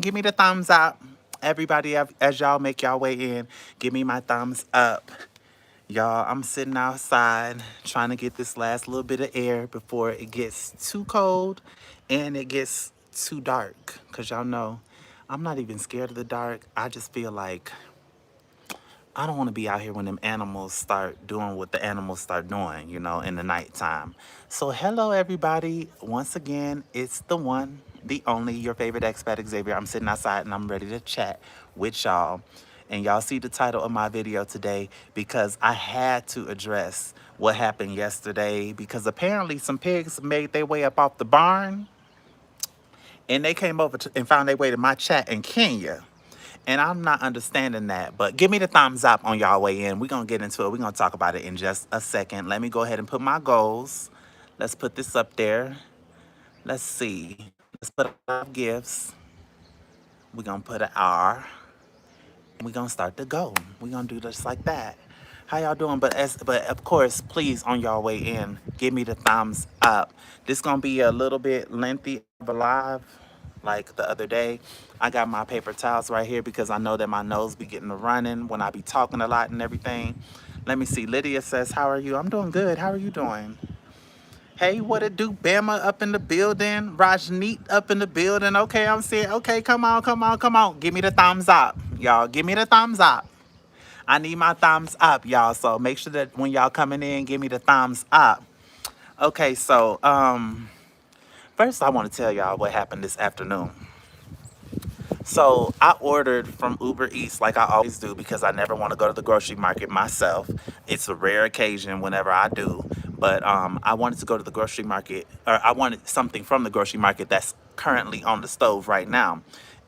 Give me the thumbs up. Everybody, as y'all make y'all way in, give me my thumbs up. Y'all, I'm sitting outside trying to get this last little bit of air before it gets too cold and it gets too dark. Because y'all know, I'm not even scared of the dark. I just feel like I don't want to be out here when them animals start doing what the animals start doing, in the nighttime. So, hello, everybody. Once again, it's the one, the only, your favorite expat Xavier. I'm sitting outside and I'm ready to chat with y'all. And y'all see the title of my video today because I had to address what happened yesterday because apparently some pigs made their way up off the barn and they came over and found their way to my chat in Kenya. And I'm not understanding that, but give me the thumbs up on y'all way in. We're going to get into it. We're going to talk about it in just a second. Let me go ahead and put my goals. Let's put this up there. Let's see. Let's put up gifts. We're going to put an R. We're going to start to go. We're going to do just like that. How y'all doing? But of course, please, on y'all way in, give me the thumbs up. This going to be a little bit lengthy of a live like the other day. I got my paper towels right here because I know that my nose be getting to running when I be talking a lot and everything. Let me see. Lydia says, how are you? I'm doing good. How are you doing? Hey, what it do? Bama up in the building. Rajneet up in the building. Okay, I'm saying, okay, come on, come on, come on. Give me the thumbs up. Y'all, give me the thumbs up. I need my thumbs up, y'all. So make sure that when y'all coming in, give me the thumbs up. Okay, so first I want to tell y'all what happened this afternoon. So I ordered from Uber Eats like I always do because I never want to go to the grocery market myself. It's a rare occasion whenever I do. But I wanted to go to the grocery market, or I wanted something from the grocery market that's currently on the stove right now.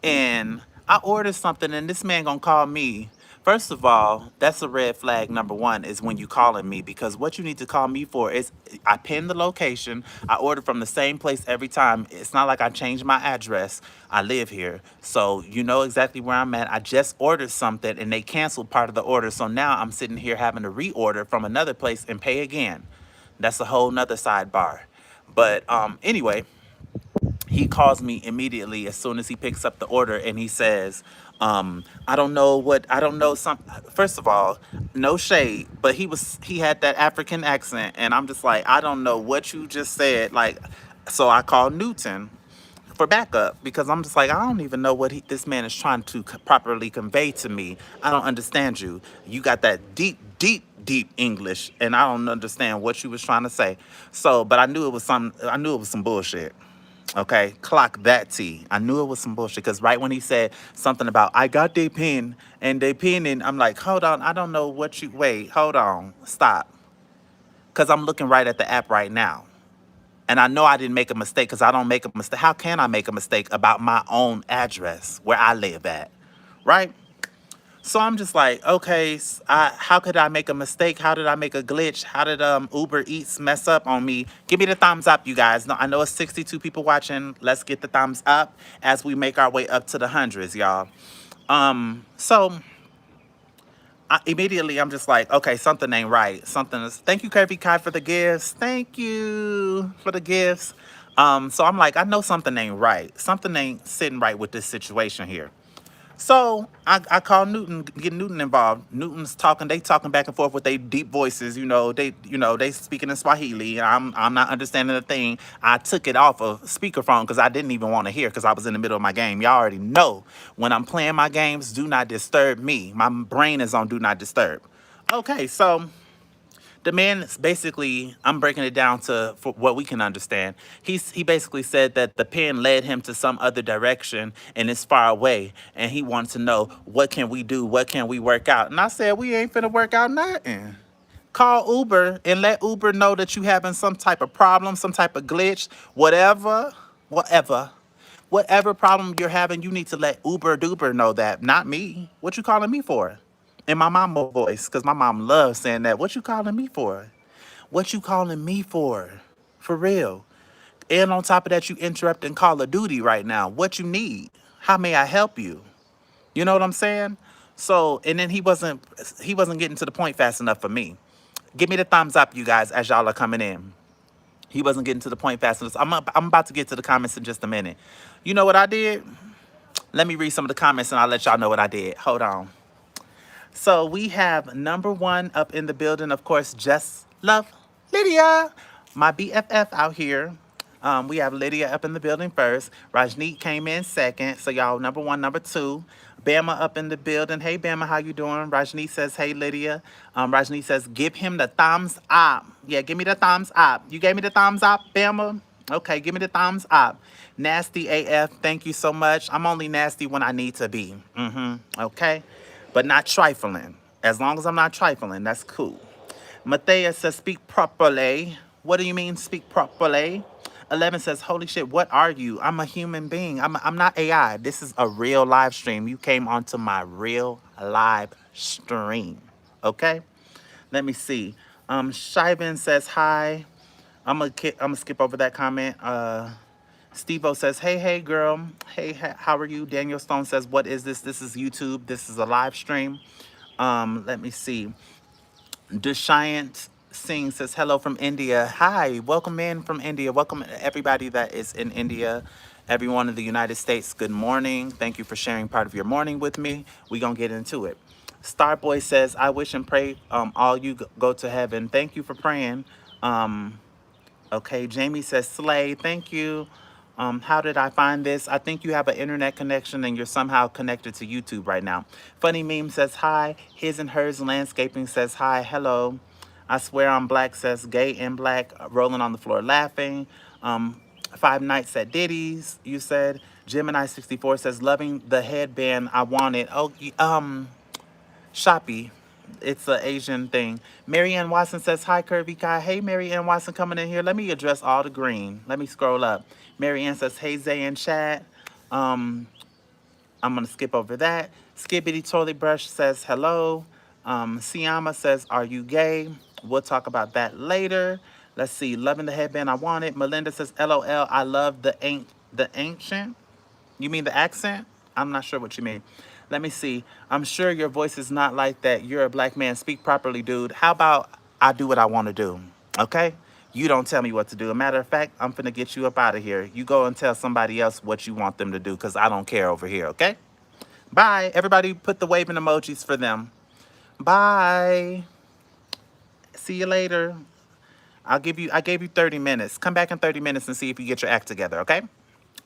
And I ordered something and this man gonna call me. First of all, that's a red flag. Number one is when you calling me because what you need to call me for is I pinned the location. I order from the same place every time. It's not like I changed my address. I live here, so you know exactly where I'm at. I just ordered something and they canceled part of the order, so now I'm sitting here having to reorder from another place and pay again. That's a whole nother sidebar. But anyway, he calls me immediately as soon as he picks up the order and he says, I don't know what, I don't know some, first of all, no shade, but he had that African accent and I'm just like, I don't know what you just said. Like, so I called Newton for backup because I'm just like, I don't even know what this man is trying to properly convey to me. I don't understand you. You got that deep, deep, deep English and I don't understand what you was trying to say. So, but I knew it was some bullshit. Okay, clock that T. I knew it was some bullshit because right when he said something about I got their pin and they pin and I'm like, hold on, I don't know what you wait, hold on, stop. Because I'm looking right at the app right now. And I know I didn't make a mistake because I don't make a mistake. How can I make a mistake about my own address where I live at? Right? So I'm just like, okay, how could I make a mistake? How did I make a glitch? How did Uber Eats mess up on me? Give me the thumbs up, you guys. No, I know it's 62 people watching. Let's get the thumbs up as we make our way up to the hundreds, y'all. So immediately I'm just like, okay, something ain't right. Something is. Thank you, Curvy Kai, for the gifts. Thank you for the gifts. So I'm like, I know something ain't right. Something ain't sitting right with this situation here. So I call Newton, get Newton involved. Newton's talking, they talking back and forth with their deep voices, they speaking in Swahili. And I'm not understanding a thing. I took it off of speakerphone because I didn't even want to hear because I was in the middle of my game. Y'all already know when I'm playing my games, do not disturb me. My brain is on do not disturb. Okay, so the man is basically, I'm breaking it down to for what we can understand. He basically said that the pen led him to some other direction and it's far away. And he wanted to know, what can we do? What can we work out? And I said, we ain't finna work out nothing. Call Uber and let Uber know that you having some type of problem, some type of glitch, whatever. Whatever problem you're having, you need to let Uber Duper know that, not me. What you calling me for? In my mama voice, because my mom loves saying that. What you calling me for? What you calling me for? For real. And on top of that, you interrupting Call of Duty right now. What you need? How may I help you? You know what I'm saying? So, and then he wasn't getting to the point fast enough for me. Give me the thumbs up, you guys, as y'all are coming in. He wasn't getting to the point fast enough. I'm about to get to the comments in just a minute. You know what I did? Let me read some of the comments and I'll let y'all know what I did. Hold on. So we have number one up in the building, of course, Just Love Lydia, my BFF out here. We have Lydia up in the building first. Rajneet came in second. So y'all, number one, number two. Bama up in the building. Hey, Bama, how you doing? Rajneet says, hey, Lydia. Rajneet says, give him the thumbs up. Yeah, give me the thumbs up. You gave me the thumbs up, Bama? Okay, give me the thumbs up. Nasty AF, thank you so much. I'm only nasty when I need to be. Okay? But not trifling. As long as I'm not trifling, that's cool. Mathea says, speak properly. What do you mean, speak properly? 11 says, holy shit, what are you? I'm a human being. I'm not AI. This is a real live stream. You came onto my real live stream. Okay? Let me see. Shivan says, hi. I'm gonna skip over that comment. Steve-O says, hey, girl. Hey, how are you? Daniel Stone says, what is this? This is YouTube. This is a live stream. Let me see. Dushyant Singh says, hello from India. Hi, welcome in from India. Welcome everybody that is in India. Everyone in the United States, good morning. Thank you for sharing part of your morning with me. We're going to get into it. Starboy says, I wish and pray all you go to heaven. Thank you for praying. Okay, Jamie says, slay, thank you. How did I find this? I think you have an internet connection and you're somehow connected to YouTube right now. Funny Meme says, hi. His and Hers Landscaping says, hi, hello. I swear I'm black says, gay and black, rolling on the floor laughing. Five Nights at Diddy's, you said. Gemini64 says, loving the headband, I want it. Oh, Shopee. It's an Asian thing. Marianne Watson says, hi, Curvy Kai. Hey, Marianne Watson coming in here. Let me address all the green. Let me scroll up. Marianne says, hey, Zay and Chad. I'm going to skip over that. Skibbity Toilet Brush says, hello. Siama says, are you gay? We'll talk about that later. Let's see. Loving the headband, I want it. Melinda says, LOL, I love the ancient. You mean the accent? I'm not sure what you mean. Let me see. I'm sure your voice is not like that. You're a black man. Speak properly, dude. How about I do what I want to do? Okay? You don't tell me what to do. A matter of fact, I'm finna get you up out of here. You go and tell somebody else what you want them to do because I don't care over here, okay? Bye. Everybody put the waving emojis for them. Bye. See you later. I gave you 30 minutes. Come back in 30 minutes and see if you get your act together, okay?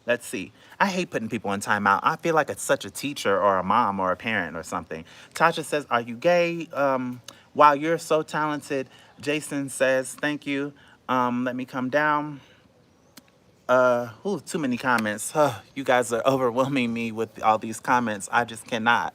Let's see. I hate putting people in timeout. I feel like it's such a teacher or a mom or a parent or something. Tasha says, are you gay? Wow, you're so talented. Jason says, thank you. Let me come down. Too many comments. You guys are overwhelming me with all these comments. I just cannot.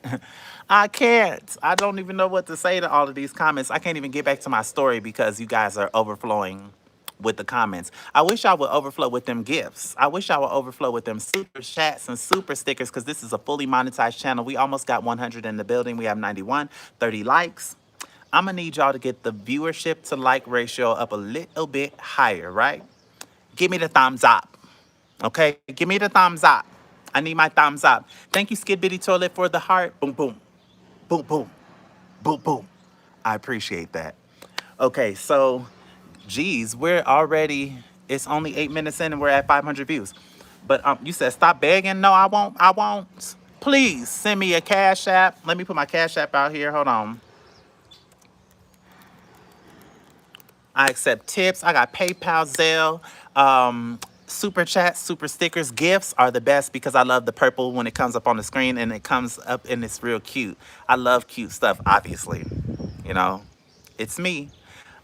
I can't. I don't even know what to say to all of these comments. I can't even get back to my story because you guys are overflowing with the comments. I wish I would overflow with them gifts. I wish I would overflow with them super chats and super stickers because this is a fully monetized channel. We almost got 100 in the building. We have 91, 30 likes. I'm going to need y'all to get the viewership to like ratio up a little bit higher, right? Give me the thumbs up. Okay? Give me the thumbs up. I need my thumbs up. Thank you, Skid Bitty Toilet, for the heart. Boom, boom. Boom, boom. Boom, boom. I appreciate that. Okay, so, geez, it's only 8 minutes in and we're at 500 views. But you said stop begging. No, I won't. I won't. Please send me a Cash App. Let me put my Cash App out here. Hold on. I accept tips. I got PayPal, Zelle, super chats, super stickers. Gifts are the best because I love the purple when it comes up on the screen and it comes up and it's real cute. I love cute stuff, obviously. You know, it's me.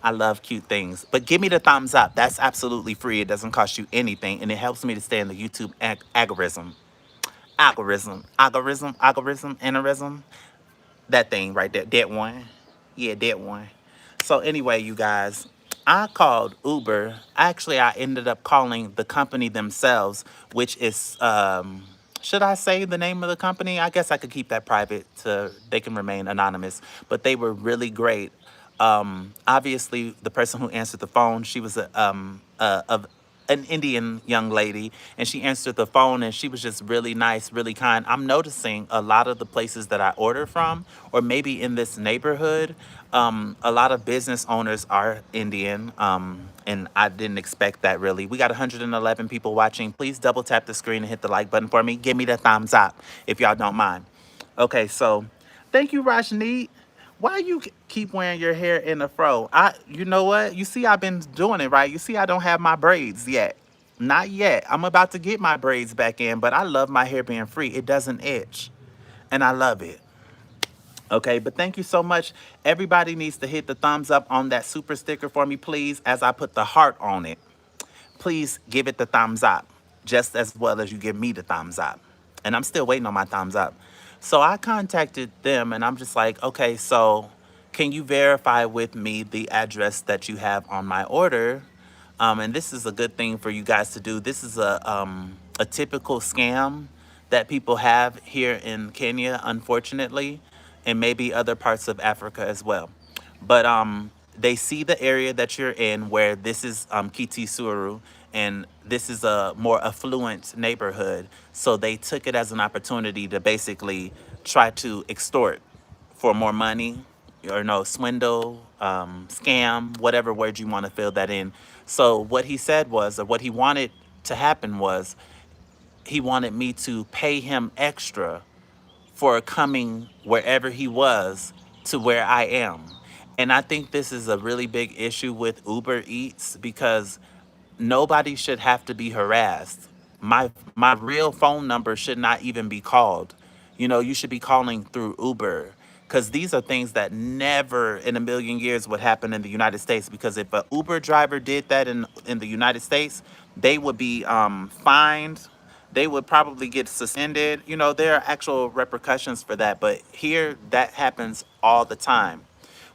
I love cute things. But give me the thumbs up. That's absolutely free. It doesn't cost you anything and it helps me to stay in the YouTube algorithm. Aneurysm. That thing right there. That one. Yeah, that one. So anyway, you guys, I called Uber. Actually, I ended up calling the company themselves, which is, should I say the name of the company? I guess I could keep that private so they can remain anonymous. But they were really great. Obviously, the person who answered the phone, she was an Indian young lady, and she answered the phone, and she was just really nice, really kind. I'm noticing a lot of the places that I order from, or maybe in this neighborhood, a lot of business owners are Indian, and I didn't expect that really. We got 111 people watching. Please double tap the screen and hit the like button for me. Give me the thumbs up if y'all don't mind. Okay, so thank you, Rajneet. Why you keep wearing your hair in a fro? You know what? You see, I've been doing it right. You see, I don't have my braids yet. Not yet. I'm about to get my braids back in, but I love my hair being free. It doesn't itch, and I love it. Okay, but thank you so much. Everybody needs to hit the thumbs up on that super sticker for me, please, as I put the heart on it. Please give it the thumbs up, just as well as you give me the thumbs up. And I'm still waiting on my thumbs up. So I contacted them and I'm just like, okay, so can you verify with me the address that you have on my order? And this is a good thing for you guys to do. This is a typical scam that people have here in Kenya, unfortunately, and maybe other parts of Africa as well. But they see the area that you're in where this is Kiti Suru, and this is a more affluent neighborhood. So they took it as an opportunity to basically try to extort for more money, or no, swindle, scam, whatever word you want to fill that in. So what he said was, or what he wanted to happen was, he wanted me to pay him extra for coming wherever he was to where I am. And I think this is a really big issue with Uber Eats because nobody should have to be harassed. My real phone number should not even be called. You know, you should be calling through Uber because these are things that never in a million years would happen in the United States. Because if an Uber driver did that in the United States, they would be fined. They would probably get suspended. You know, there are actual repercussions for that. But here, that happens all the time.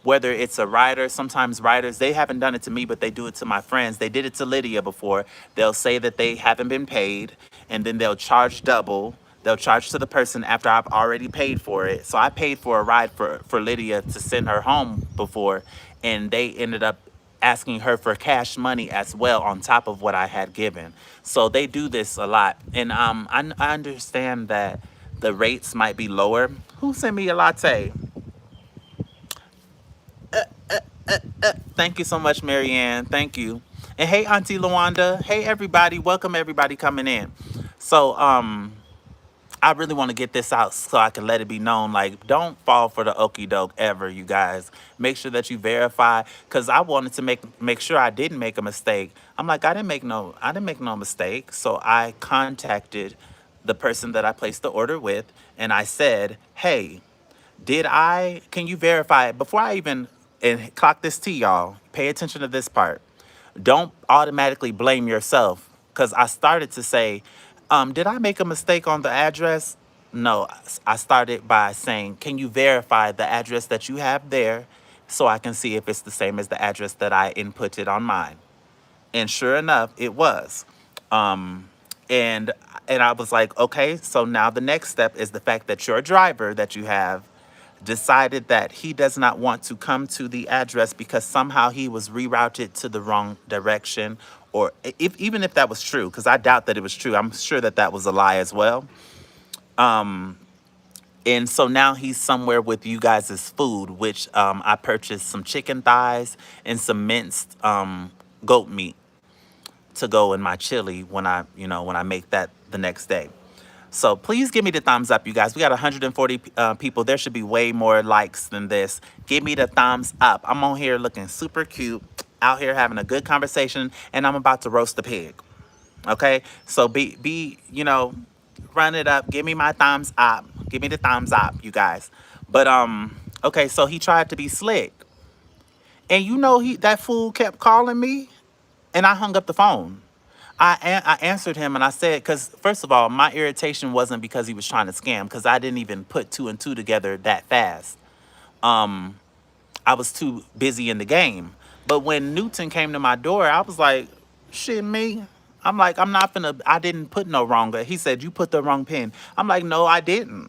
Whether it's a rider, sometimes riders, they haven't done it to me, but they do it to my friends. They did it to Lydia before. They'll say that they haven't been paid, and then they'll charge double. They'll charge to the person after I've already paid for it. So I paid for a ride for Lydia to send her home before, and they ended up asking her for cash money as well on top of what I had given. So they do this a lot. And I understand that the rates might be lower. Who sent me a latte? Thank you so much, Marianne. Thank you. And hey, Auntie Luanda. Hey, everybody. Welcome, everybody coming in. So, I really want to get this out so I can let it be known. Like, don't fall for the okey doke ever, you guys. Make sure that you verify, because I wanted to make sure I didn't make a mistake. I'm like, I didn't make no mistake. So I contacted the person that I placed the order with, and I said, hey, can you verify it? Before I even, and clock this T, y'all, pay attention to this part. Don't automatically blame yourself. Because I started to say, did I make a mistake on the address? No, I started by saying, can you verify the address that you have there so I can see if it's the same as the address that I inputted on mine? And sure enough, it was. Um, and and I was like, okay, so now the next step is the fact that your driver that you have decided that he does not want to come to the address because somehow he was rerouted to the wrong direction, or even if that was true, because I doubt that it was true. I'm sure that that was a lie as well. And so now he's somewhere with you guys' food, which I purchased some chicken thighs and some minced goat meat to go in my chili when I make that the next day. So please give me the thumbs up, you guys. We got 140 people. There should be way more likes than this. Give me the thumbs up. I'm on here looking super cute, out here having a good conversation, and I'm about to roast a pig. Okay? So run it up. Give me my thumbs up. Give me the thumbs up, you guys. But okay, so he tried to be slick. And that fool kept calling me, and I hung up the phone. I answered him and I said, because first of all, my irritation wasn't because he was trying to scam, because I didn't even put two and two together that fast. I was too busy in the game. But when Newton came to my door, I was like, shit, me? I'm like, I didn't put no wrong. He said, you put the wrong pin. I'm like, no, I didn't.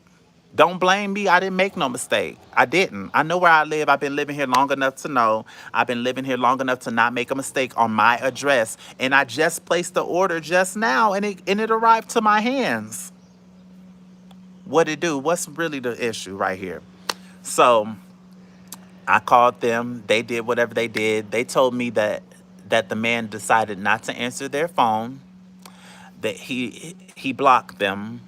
Don't blame me. I didn't make no mistake. I didn't. I know where I live. I've been living here long enough to know. I've been living here long enough to not make a mistake on my address. And I just placed the order just now, and it arrived to my hands. What it do? What's really the issue right here? So I called them. They did whatever they did. They told me that the man decided not to answer their phone, that he blocked them,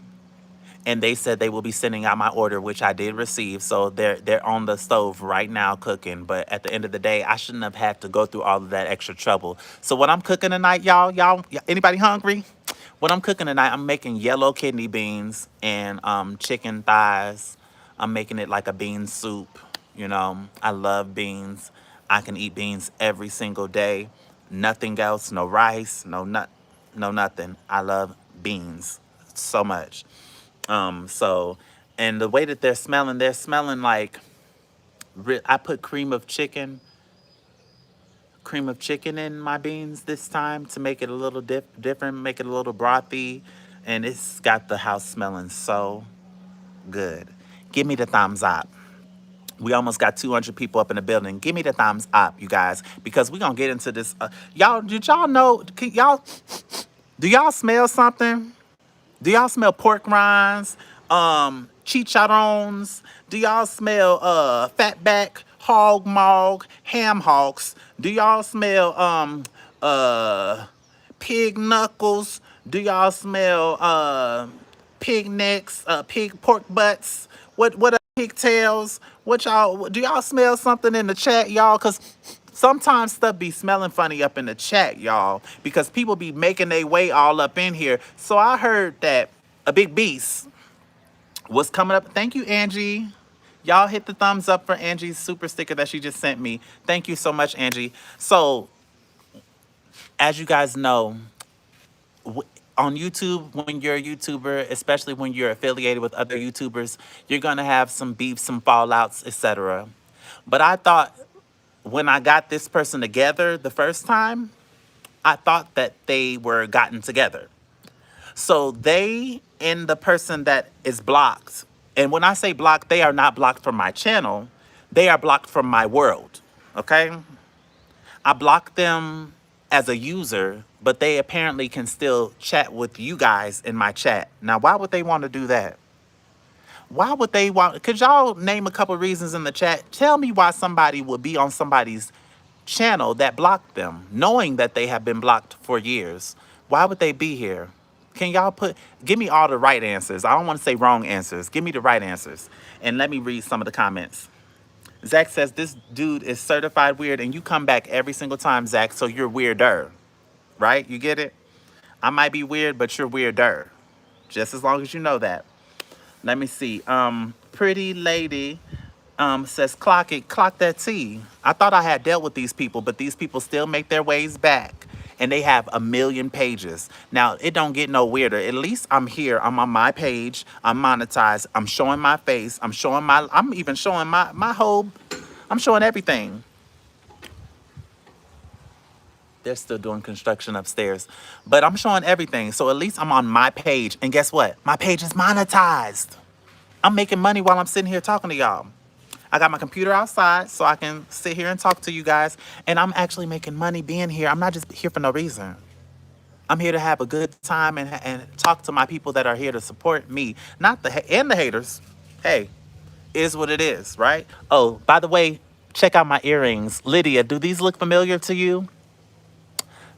and they said they will be sending out my order, which I did receive. So they're on the stove right now cooking. But at the end of the day, I shouldn't have had to go through all of that extra trouble. So what I'm cooking tonight, y'all, anybody hungry? What I'm cooking tonight, I'm making yellow kidney beans and chicken thighs. I'm making it like a bean soup. You know, I love beans. I can eat beans every single day. Nothing else, no rice, no nothing. I love beans so much. So, and the way that they're smelling like, I put cream of chicken in my beans this time to make it a little different, make it a little brothy, and it's got the house smelling so good. Give me the thumbs up. We almost got 200 people up in the building. Give me the thumbs up, you guys, because we're going to get into this. Y'all, did y'all know, do y'all smell something? Do y'all smell pork rinds, chicharrones? Do y'all smell fatback, hog mog, ham hocks? Do y'all smell pig knuckles? Do y'all smell pig necks, pig pork butts? What are pigtails? What y'all do y'all smell something in the chat, y'all? Cause sometimes stuff be smelling funny up in the chat, y'all, because people be making their way all up in here. So I heard that a big beast was coming up. Thank you, Angie. Y'all hit the thumbs up for Angie's super sticker that she just sent me. Thank you so much, Angie. So, as you guys know, on YouTube, when you're a YouTuber, especially when you're affiliated with other YouTubers, you're gonna have some beef, some fallouts, etc. But I thought when I got this person together the first time, I thought that they were gotten together. So they and the person that is blocked, and when I say blocked, they are not blocked from my channel, they are blocked from my world. Okay? I blocked them as a user, but they apparently can still chat with you guys in my chat. Now, why would they want to do that? Why would they want? Could y'all name a couple reasons in the chat? Tell me why somebody would be on somebody's channel that blocked them, knowing that they have been blocked for years. Why would they be here? Can y'all give me all the right answers. I don't want to say wrong answers. Give me the right answers. And let me read some of the comments. Zach says, this dude is certified weird, and you come back every single time, Zach, so you're weirder. Right? You get it? I might be weird, but you're weirder. Just as long as you know that. Let me see. Pretty lady says, clock it, clock that T. I thought I had dealt with these people, but these people still make their ways back. And they have a million pages. Now, it don't get no weirder. At least I'm here. I'm on my page. I'm monetized. I'm showing my face. I'm even showing my whole, I'm showing everything. They're still doing construction upstairs. But I'm showing everything. So at least I'm on my page. And guess what? My page is monetized. I'm making money while I'm sitting here talking to y'all. I got my computer outside so I can sit here and talk to you guys. And I'm actually making money being here. I'm not just here for no reason. I'm here to have a good time and talk to my people that are here to support me. Not and the haters. Hey, is what it is, right? Oh, by the way, check out my earrings. Lydia, do these look familiar to you?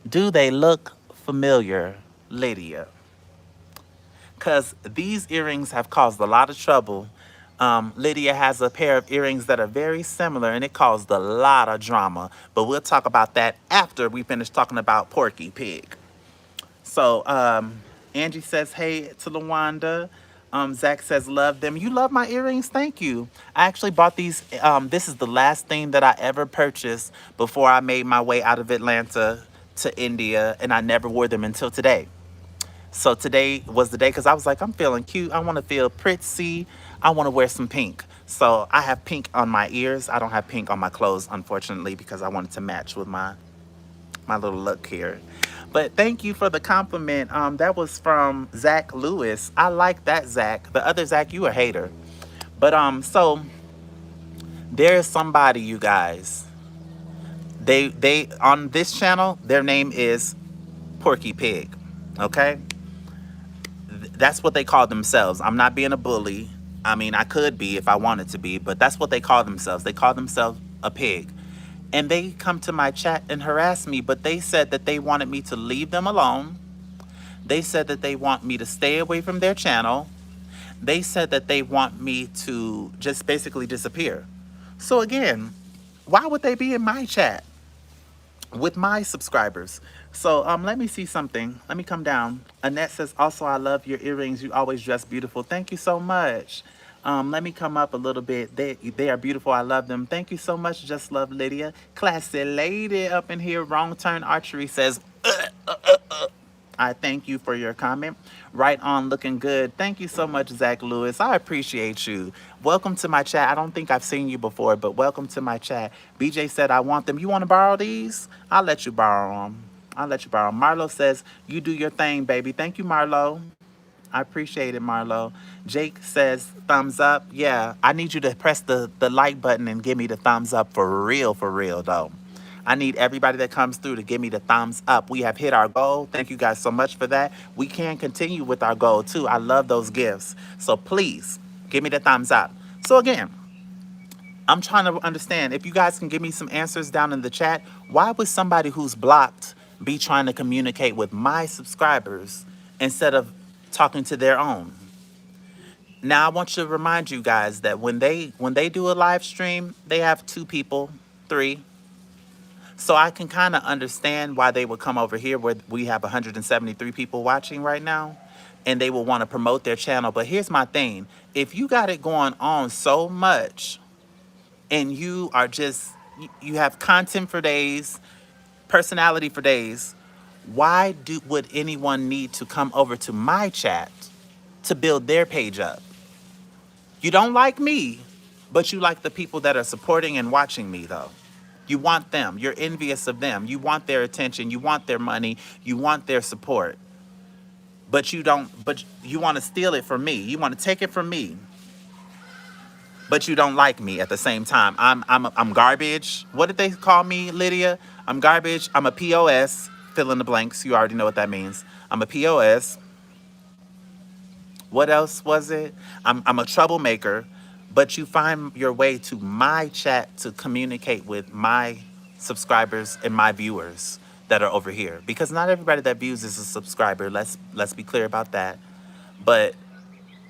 Do they look familiar, Lydia? Because these earrings have caused a lot of trouble. Lydia has a pair of earrings that are very similar, and it caused a lot of drama. But we'll talk about that after we finish talking about Porky Pig. So Angie says, hey to LaWanda. Zach says, love them. You love my earrings? Thank you. I actually bought these. This is the last thing that I ever purchased before I made my way out of Atlanta to India, and I never wore them until today. So today was the day because I was like, I'm feeling cute. I want to feel pretty. I want to wear some pink. So I have pink on my ears. I don't have pink on my clothes, unfortunately, because I wanted to match with my little look here. But thank you for the compliment. That was from Zach Lewis. I like that, Zach. The other Zach, you a hater. But so there is somebody, you guys. They on this channel, their name is Porky Pig. Okay? That's what they call themselves. I'm not being a bully. I mean, I could be if I wanted to be, but that's what they call themselves. They call themselves a pig. And they come to my chat and harass me, but they said that they wanted me to leave them alone. They said that they want me to stay away from their channel. They said that they want me to just basically disappear. So again, why would they be in my chat with my subscribers? So let me see something. Let me come down. Annette says, also, I love your earrings. You always dress beautiful. Thank you so much. Let me come up a little bit. They are beautiful. I love them. Thank you so much. Just love Lydia. Classy lady up in here. Wrong Turn Archery says, I thank you for your comment. Right on, looking good. Thank you so much, Zach Lewis. I appreciate you. Welcome to my chat. I don't think I've seen you before, but welcome to my chat. BJ said, I want them. You want to borrow these? I'll let you borrow them. I'll let you borrow 'em. Marlo says, you do your thing, baby. Thank you, Marlo. I appreciate it, Marlo. Jake says, thumbs up. Yeah, I need you to press the like button and give me the thumbs up for real, though. I need everybody that comes through to give me the thumbs up. We have hit our goal. Thank you guys so much for that. We can continue with our goal, too. I love those gifts. So please, give me the thumbs up. So again, I'm trying to understand, if you guys can give me some answers down in the chat, why would somebody who's blocked be trying to communicate with my subscribers instead of talking to their own? Now, I want to remind you guys that when they do a live stream, they have 2 people, 3. So I can kind of understand why they would come over here where we have 173 people watching right now, and they will want to promote their channel. But here's my thing. If you got it going on so much and you are just, you have content for days, personality for days, why would anyone need to come over to my chat to build their page up? You don't like me, but you like the people that are supporting and watching me, though. You want them. You're envious of them. You want their attention. You want their money. You want their support. But you want to steal it from me. You want to take it from me. But you don't like me at the same time. I'm garbage. What did they call me, Lydia? I'm garbage. I'm a POS. Fill in the blanks. You already know what that means. I'm a POS. What else was it? I'm a troublemaker, but you find your way to my chat to communicate with my subscribers and my viewers that are over here. Because not everybody that views is a subscriber. Let's be clear about that. But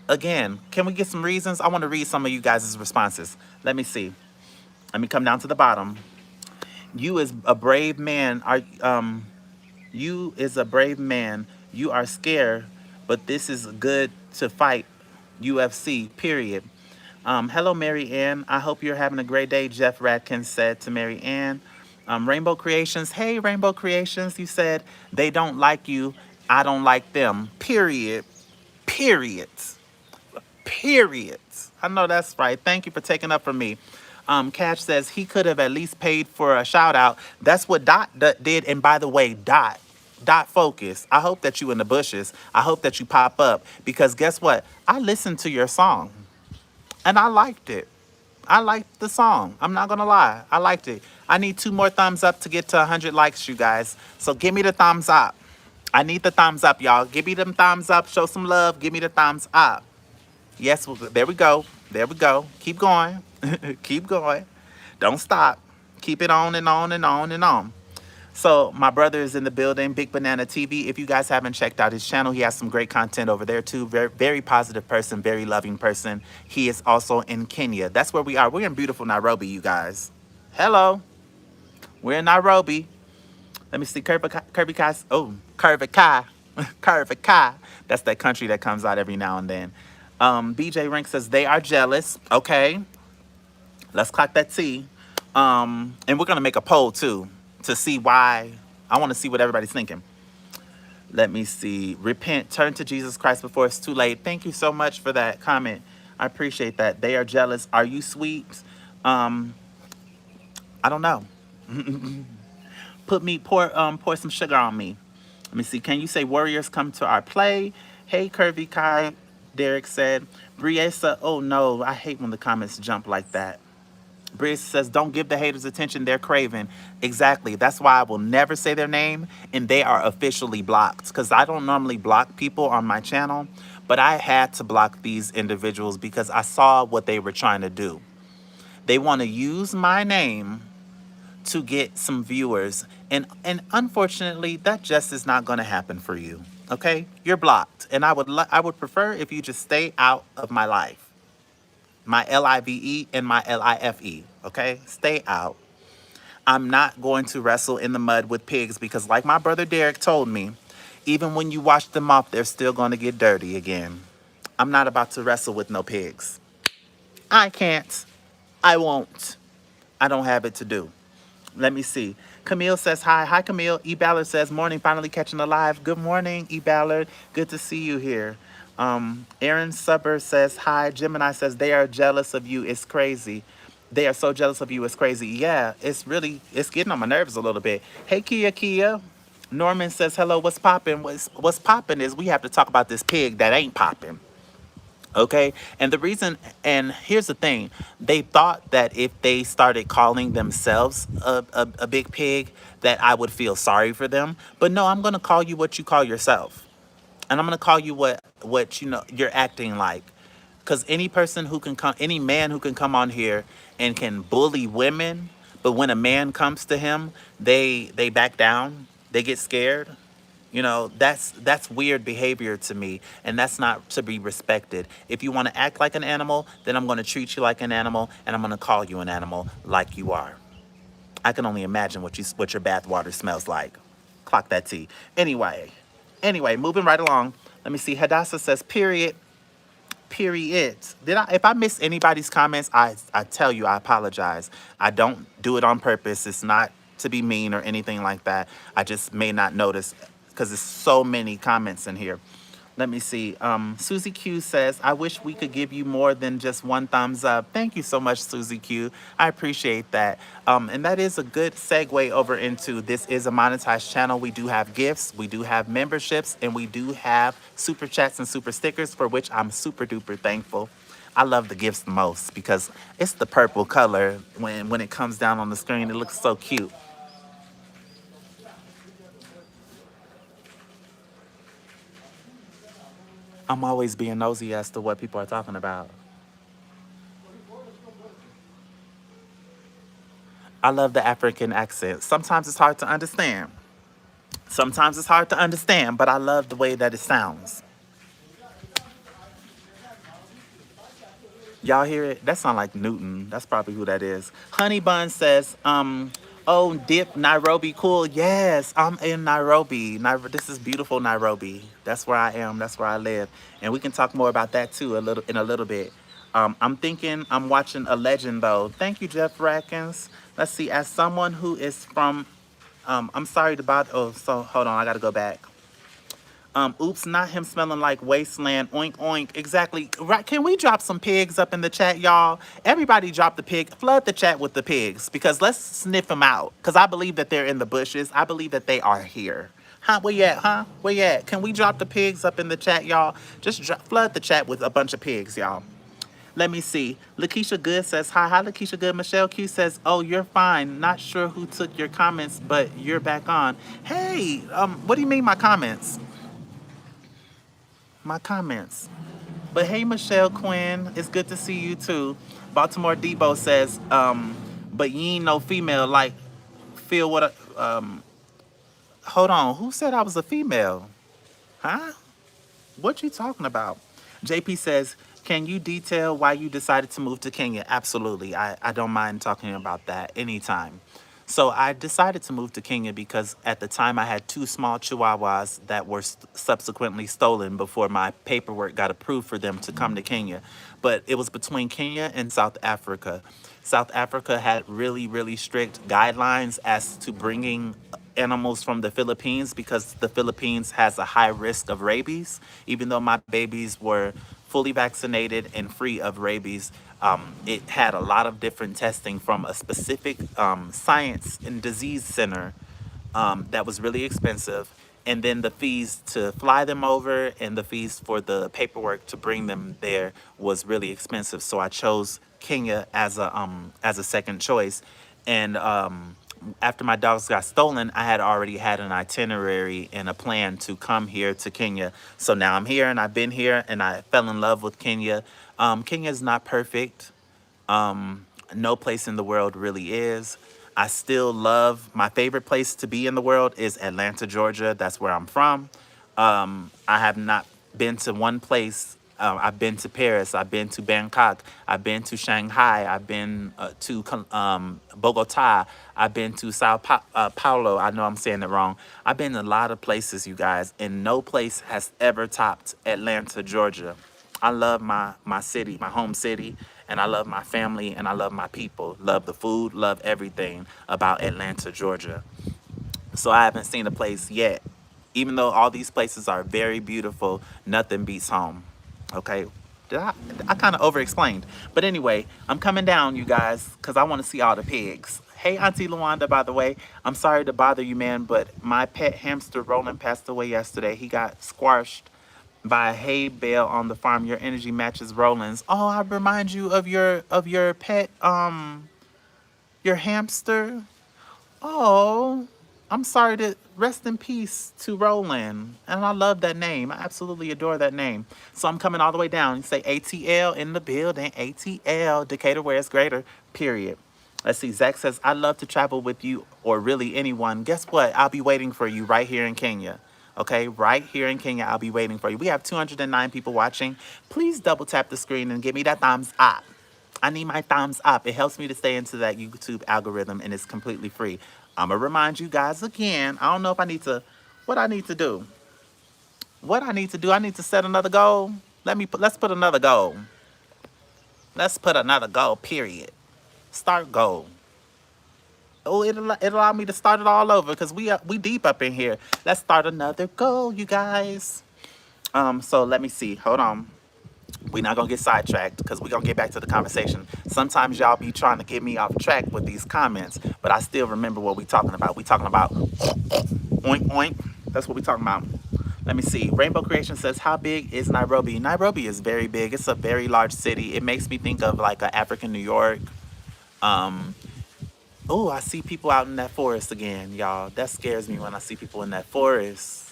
again, can we get some reasons? I want to read some of you guys' responses. Let me see. Let me come down to the bottom. You is a brave man. You is a brave man. You are scared, but this is good to fight UFC, period. Hello, Mary Ann. I hope you're having a great day, Jeff Radkin said to Mary Ann. Rainbow Creations. Hey, Rainbow Creations. You said they don't like you. I don't like them. Period. Period. Period. I know that's right. Thank you for taking up for me. Cash says he could have at least paid for a shout out. That's what Dot did. And by the way, Dot Focus. I hope that you in the bushes. I hope that you pop up because guess what? I listened to your song and I liked it. I liked the song. I'm not gonna lie. I liked it. I need 2 more thumbs up to get to 100 likes, you guys. So give me the thumbs up. I need the thumbs up, y'all. Give me them thumbs up. Show some love. Give me the thumbs up. Yes, well, there we go. There we go. Keep going. Keep going. Don't stop. Keep it on and on and on and on. So my brother is in the building, Big Banana TV. If you guys haven't checked out his channel, he has some great content over there too. Very, very positive person, very loving person. He is also in Kenya. That's where we are. We're in beautiful Nairobi, you guys. Hello. We're in Nairobi. Let me see. Curvy Kai. Oh, Curvy Kai. Curvy Kai. That's that country that comes out every now and then. BJ Rank says they are jealous. Okay. Let's clock that T. And we're going to make a poll too to see why. I want to see what everybody's thinking. Let me see. Repent. Turn to Jesus Christ before it's too late. Thank you so much for that comment. I appreciate that. They are jealous. Are you sweet? I don't know. Pour some sugar on me. Let me see. Can you say warriors come to our play? Hey, Curvy Kai. Derek said. Briesa, oh no, I hate when the comments jump like that. Briesa says, don't give the haters attention they're craving. Exactly. That's why I will never say their name, and they are officially blocked. Because I don't normally block people on my channel, but I had to block these individuals because I saw what they were trying to do. They want to use my name to get some viewers. And unfortunately, that just is not going to happen for you. Okay? You're blocked. And I would prefer if you just stay out of my life. My LIVE and my LIFE. Okay? Stay out. I'm not going to wrestle in the mud with pigs because like my brother Derek told me, even when you wash them off, they're still going to get dirty again. I'm not about to wrestle with no pigs. I can't. I won't. I don't have it to do. Let me see. Camille says hi. Hi, Camille. E. Ballard says, morning, finally catching the live. Good morning, E. Ballard. Good to see you here. Aaron Subber says hi. Gemini says, they are jealous of you. It's crazy. They are so jealous of you. It's crazy. Yeah, it's getting on my nerves a little bit. Hey, Kia. Norman says, hello, what's popping? What's popping is we have to talk about this pig that ain't popping. Okay. And the reason, and here's the thing, they thought that if they started calling themselves a big pig, that I would feel sorry for them. But no, I'm going to call you what you call yourself. And I'm going to call you what you know you're acting like. Because any person who can come, any man who can come on here and can bully women, but when a man comes to him, they back down, they get scared. You know, that's weird behavior to me, and that's not to be respected. If you want to act like an animal, then I'm going to treat you like an animal, and I'm going to call you an animal like you are. I can only imagine what your bath water smells like. Clock that tea. Anyway, moving right along. Let me see. Hadassah says, period. Period. If I miss anybody's comments, I tell you I apologize. I don't do it on purpose. It's not to be mean or anything like that. I just may not notice because there's so many comments in here. Let me see. Susie Q says, I wish we could give you more than just one thumbs up. Thank you so much, Susie Q. I appreciate that. And that is a good segue over into this is a monetized channel. We do have gifts, we do have memberships, and we do have super chats and super stickers for which I'm super duper thankful. I love the gifts the most because it's the purple color. When it comes down on the screen, it looks so cute. I'm always being nosy as to what people are talking about. I love the African accent. Sometimes it's hard to understand. But I love the way that it sounds. Y'all hear it? That sounds like Newton. That's probably who that is. Honey Bun says, oh, dip Nairobi, cool. Yes, I'm in Nairobi. This is beautiful Nairobi. That's where I am. That's where I live. And we can talk more about that too in a little bit. I'm thinking I'm watching a legend though. Thank you, Jeff Rackins. Let's see. As someone who is from, I'm sorry to bother. Oh, so hold on. I got to go back. Oops, not him smelling like wasteland. Oink, oink. Exactly. Right. Can we drop some pigs up in the chat, y'all? Everybody drop the pig. Flood the chat with the pigs because let's sniff them out. Because I believe that they're in the bushes. I believe that they are here. Huh? Where you at, huh? Where you at? Can we drop the pigs up in the chat, y'all? Just flood the chat with a bunch of pigs, y'all. Let me see. Lakeisha Good says, hi. Hi, Lakeisha Good. Michelle Q says, oh, you're fine. Not sure who took your comments, but you're back on. Hey, what do you mean my comments? My comments. But hey, Michelle Quinn, it's good to see you too. Baltimore Debo says, but you ain't no female. Like, feel what? Hold on. Who said I was a female? Huh? What you talking about? JP says, can you detail why you decided to move to Kenya? Absolutely. I don't mind talking about that anytime. So I decided to move to Kenya because at the time I had two small chihuahuas that were subsequently stolen before my paperwork got approved for them to come to Kenya. But it was between Kenya and South Africa. South Africa had really, really strict guidelines as to bringing animals from the Philippines because the Philippines has a high risk of rabies. Even though my babies were fully vaccinated and free of rabies, it had a lot of different testing from a specific science and disease center that was really expensive. and then the fees to fly them over and the fees for the paperwork to bring them there was really expensive. So I chose Kenya as a second choice. And after my dogs got stolen, I had already had an itinerary and a plan to come here to Kenya. So now I'm here and I've been here and I fell in love with Kenya. Kenya is not perfect. No place in the world really is. I still love, my favorite place to be in the world is Atlanta, Georgia. That's where I'm from. I have not been to one place. I've been to Paris. I've been to Bangkok. I've been to Shanghai. I've been to Bogota. I've been to Paulo. I know I'm saying it wrong. I've been a lot of places, you guys, and no place has ever topped Atlanta, Georgia. I love my city, my home city, and I love my family, and I love my people. Love the food, love everything about Atlanta, Georgia. So I haven't seen a place yet. Even though all these places are very beautiful, nothing beats home. Okay? Did I kind of over explained. But anyway, I'm coming down, you guys, because I want to see all the pigs. Hey, Auntie Luanda, by the way. I'm sorry to bother you, man, but my pet hamster Roland passed away yesterday. He got squashed by a hay bale on the farm. Your energy matches Roland's. Oh, I remind you of your pet, your hamster. Oh, I'm sorry to rest in peace to Roland. And I love that name. I absolutely adore that name. So I'm coming all the way down. You say ATL in the building. ATL. Decatur where's greater. Period. Let's see. Zach says, I love to travel with you or really anyone. Guess what? I'll be waiting for you right here in Kenya. Okay, right here in Kenya, I'll be waiting for you. We have 209 people watching. Please double tap the screen and give me that thumbs up. I need my thumbs up. It helps me to stay into that YouTube algorithm and it's completely free. I'm going to remind you guys again. I don't know if I need to, what I need to do. What I need to do, I need to set another goal. Let's put another goal. Let's put another goal, period. Start goal. Oh, it allowed me to start it all over because we deep up in here. Let's start another goal, you guys. So let me see. Hold on. We're not gonna get sidetracked because we're gonna get back to the conversation. Sometimes y'all be trying to get me off track with these comments, but I still remember what we talking about. We talking about oink oink. That's what we talking about. Let me see. Rainbow Creation says, how big is Nairobi? Nairobi is very big. It's a very large city. It makes me think of like a African New York. Oh, I see people out in that forest again, y'all. That scares me when I see people in that forest.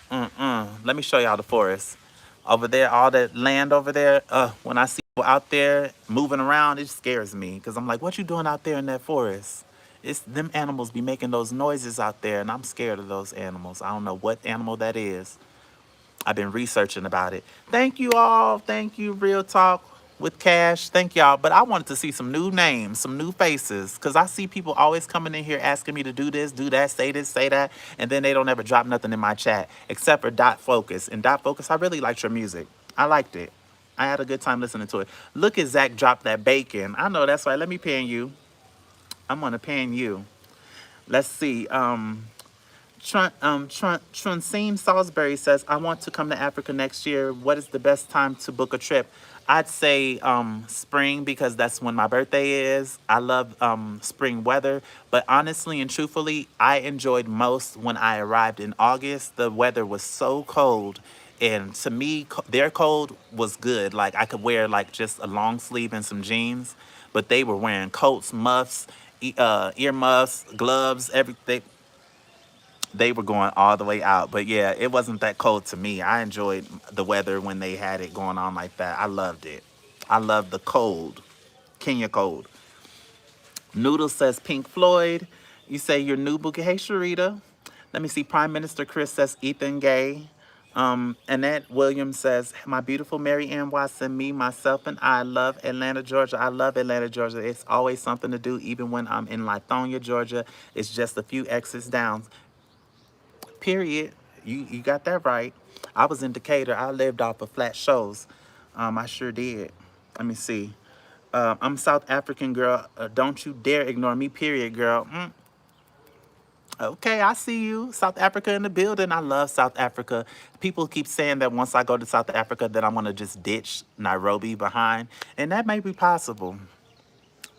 Let me show y'all the forest. Over there, all that land over there, when I see people out there moving around, it scares me. Because I'm like, what you doing out there in that forest? It's them animals be making those noises out there, and I'm scared of those animals. I don't know what animal that is. I've been researching about it. Thank you all. Thank you, Real Talk with Cash. Thank y'all. But I wanted to see some new names, some new faces, because I see people always coming in here asking me to do this, say that, and then they don't ever drop nothing in my chat, except for Dot Focus. And Dot Focus, I really liked your music. I liked it. I had a good time listening to it. Look at Zach drop that bacon. I know that's right. Let me pin you. I'm going to pin you. Let's see. Truncine Salisbury says, I want to come to Africa next year. What is the best time to book a trip? I'd say spring because that's when my birthday is. I love spring weather. But honestly and truthfully, I enjoyed most when I arrived in August. The weather was so cold. And to me, their cold was good. Like I could wear like just a long sleeve and some jeans. But they were wearing coats, muffs, earmuffs, gloves, everything. They were going all the way out. But yeah, it wasn't that cold to me. I enjoyed the weather when they had it going on like that. I loved it. I loved the cold. Kenya cold. Noodle says Pink Floyd. You say your new bookie. Hey, Sharita. Let me see. Prime Minister Chris says Ethan Gay. Annette Williams says, my beautiful Mary Ann Watson, me, myself, and I love Atlanta, Georgia. I love Atlanta, Georgia. It's always something to do, even when I'm in Lithonia, Georgia. It's just a few exits down. Period. You got that right. I was in Decatur. I lived off of flat shows. I sure did. Let me see. I'm South African girl. Don't you dare ignore me. Period, girl. Okay, I see you. South Africa in the building. I love South Africa. People keep saying that once I go to South Africa that I'm gonna just ditch Nairobi behind, and that may be possible.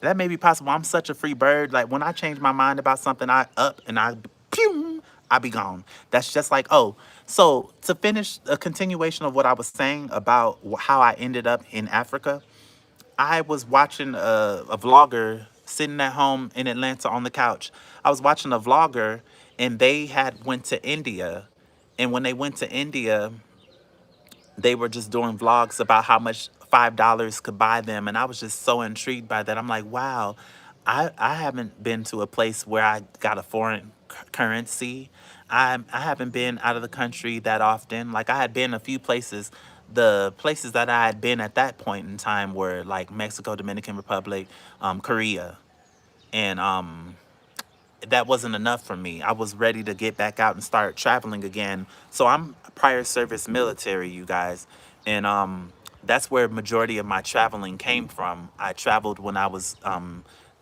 That may be possible. I'm such a free bird. Like when I change my mind about something, I up and I pew. I'll be gone. That's just like, oh, so to finish a continuation of what I was saying about how I ended up in Africa, I was watching a vlogger sitting at home in Atlanta on the couch. I was watching a vlogger and they had went to India. And when they went to India, they were just doing vlogs about how much $5 could buy them, and I was just so intrigued by that. I'm like, wow, I haven't been to a place where I got a foreign currency. I haven't been out of the country that often. Like, I had been a few places. The places that I had been at that point in time were like Mexico, Dominican Republic, Korea, and that wasn't enough for me. I was ready to get back out and start traveling again. So I'm prior service military, you guys. And that's where majority of my traveling came from. I traveled when I was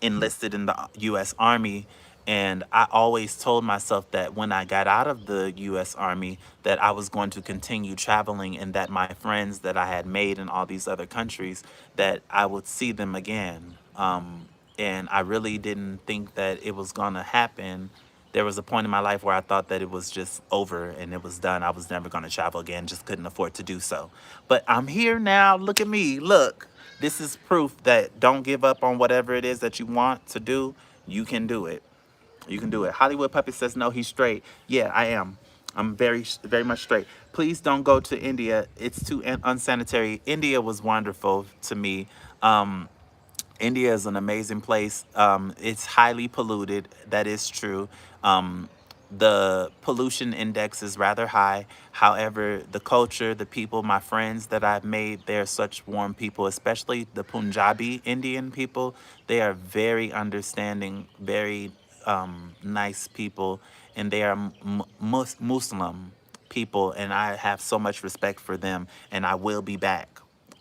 enlisted in the US Army, and I always told myself that when I got out of the US Army that I was going to continue traveling, and that my friends that I had made in all these other countries, that I would see them again. And I really didn't think that it was gonna happen. There was a point in my life where I thought that it was just over and it was done. I was never gonna travel again, just couldn't afford to do so. But I'm here now. Look at me. Look, this is proof that don't give up on whatever it is that you want to do. You can do it. You can do it. Hollywood Puppy says no, he's straight. Yeah, I am. I'm very much straight. Please don't go to India. It's too unsanitary. India was wonderful to me. India is an amazing place. It's highly polluted. That is true. The pollution index is rather high. However, the culture, the people, my friends that I've made, they're such warm people, especially the Punjabi Indian people. They are very understanding, very nice people, and they are Muslim people, and I have so much respect for them, and I will be back.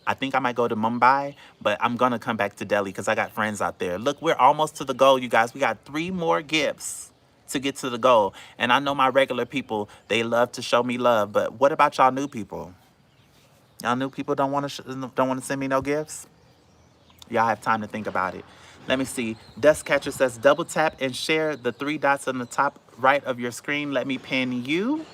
I think I might go to Mumbai, but I'm going to come back to Delhi because I got friends out there. Look, we're almost to the goal, you guys. We got 3 more gifts to get to the goal. And I know my regular people, they love to show me love, but what about y'all new people? Y'all new people don't want to send me no gifts? Y'all have time to think about it. Let me see. Dust Catcher says double tap and share the 3 dots on the top right of your screen. Let me pin you.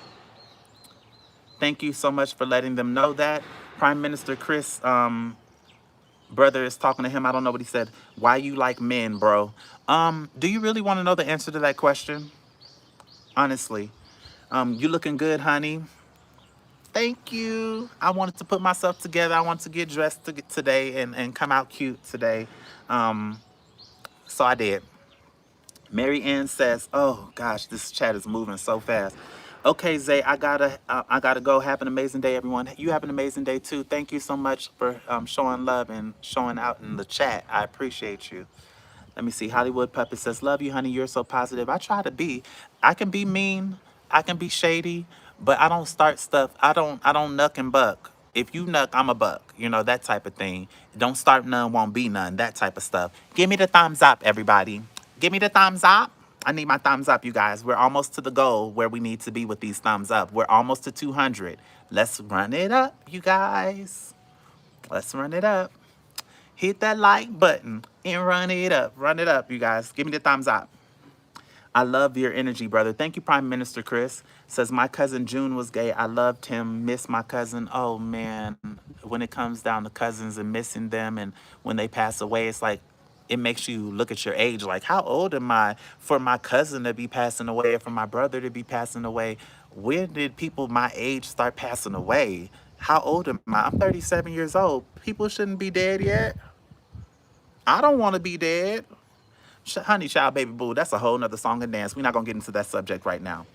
Thank you so much for letting them know that. Prime Minister Chris, brother is talking to him. I don't know what he said. Why you like men, bro? Do you really want to know the answer to that question? Honestly. You looking good, honey. Thank you. I wanted to put myself together. I wanted to get dressed today and come out cute today. So I did. Mary Ann says, "Oh gosh, this chat is moving so fast." Okay, Zay, I gotta go. Have an amazing day, everyone. You have an amazing day too. Thank you so much for showing love and showing out in the chat. I appreciate you. Let me see. Hollywood Puppet says, "Love you, honey. You're so positive." I try to be. I can be mean. I can be shady, but I don't start stuff. I don't nuck and buck. If you nuck, I'm a buck. You know, that type of thing. Don't start none, won't be none. That type of stuff. Give me the thumbs up, everybody. Give me the thumbs up. I need my thumbs up, you guys. We're almost to the goal where we need to be with these thumbs up. We're almost to 200. Let's run it up, you guys. Let's run it up. Hit that like button and run it up. Run it up, you guys. Give me the thumbs up. I love your energy, brother. Thank you, Prime Minister Chris. Says, my cousin June was gay. I loved him. Miss my cousin. Oh, man. When it comes down to cousins and missing them and when they pass away, it's like, it makes you look at your age. Like, how old am I for my cousin to be passing away or for my brother to be passing away? When did people my age start passing away? How old am I? I'm 37 years old. People shouldn't be dead yet. I don't want to be dead. Honey Child Baby Boo, that's a whole nother song and dance. We're not going to get into that subject right now.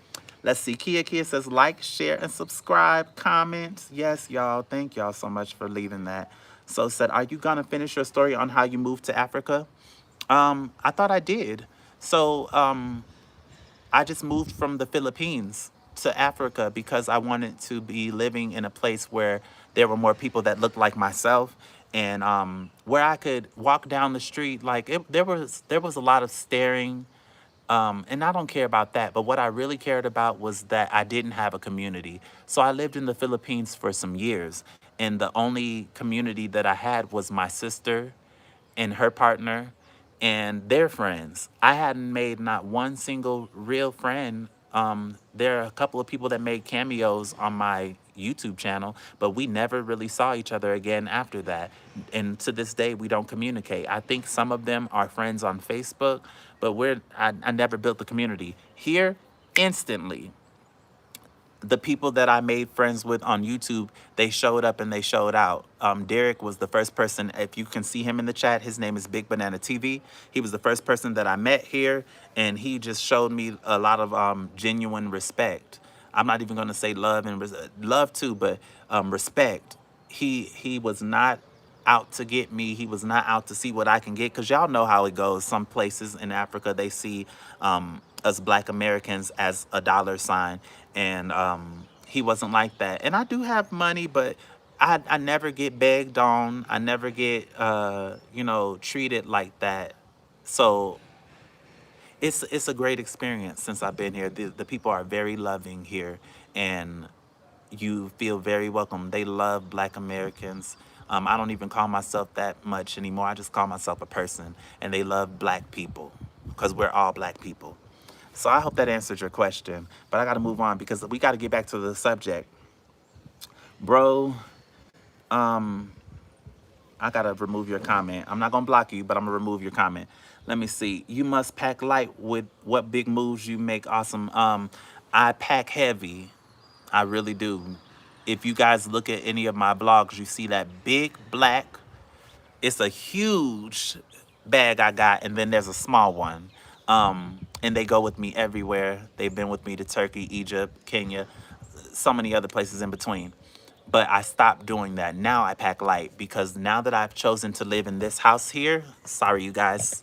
Let's see. Kia says like, share, and subscribe, comment. Yes, y'all. Thank y'all so much for leaving that. So said, are you going to finish your story on how you moved to Africa? I thought I did. So I just moved from the Philippines to Africa because I wanted to be living in a place where there were more people that looked like myself, and where I could walk down the street. Like there was a lot of staring, and I don't care about that. But what I really cared about was that I didn't have a community. So I lived in the Philippines for some years, and the only community that I had was my sister and her partner and their friends. I hadn't made not one single real friend There are a couple of people that made cameos on my YouTube channel, but we never really saw each other again after that. And to this day, we don't communicate. I think some of them are friends on Facebook, but I never built the community. Here, instantly, the people that I made friends with on YouTube, they showed up and they showed out. Derek was the first person, if you can see him in the chat, his name is Big Banana TV. He was the first person that I met here, and he just showed me a lot of genuine respect. I'm not even gonna say love and love too, but respect. He was not out to get me. He was not out to see what I can get, because y'all know how it goes. Some places in Africa, they see us Black Americans as a dollar sign, and he wasn't like that. And I do have money, but I never get begged on. I never get treated like that. So it's a great experience since I've been here. The people are very loving here, and you feel very welcome. They love Black Americans. I don't even call myself that much anymore. I just call myself a person, and they love Black people because we're all Black people. So I hope that answered your question, but I got to move on because we got to get back to the subject. Bro, I got to remove your comment. I'm not going to block you, but I'm going to remove your comment. Let me see. You must pack light with what big moves you make awesome. I pack heavy. I really do. If you guys look at any of my blogs, you see that big black. It's a huge bag I got, and then there's a small one. And they go with me everywhere. They've been with me to Turkey, Egypt, Kenya, so many other places in between. But I stopped doing that. Now I pack light because now that I've chosen to live in this house here, sorry you guys,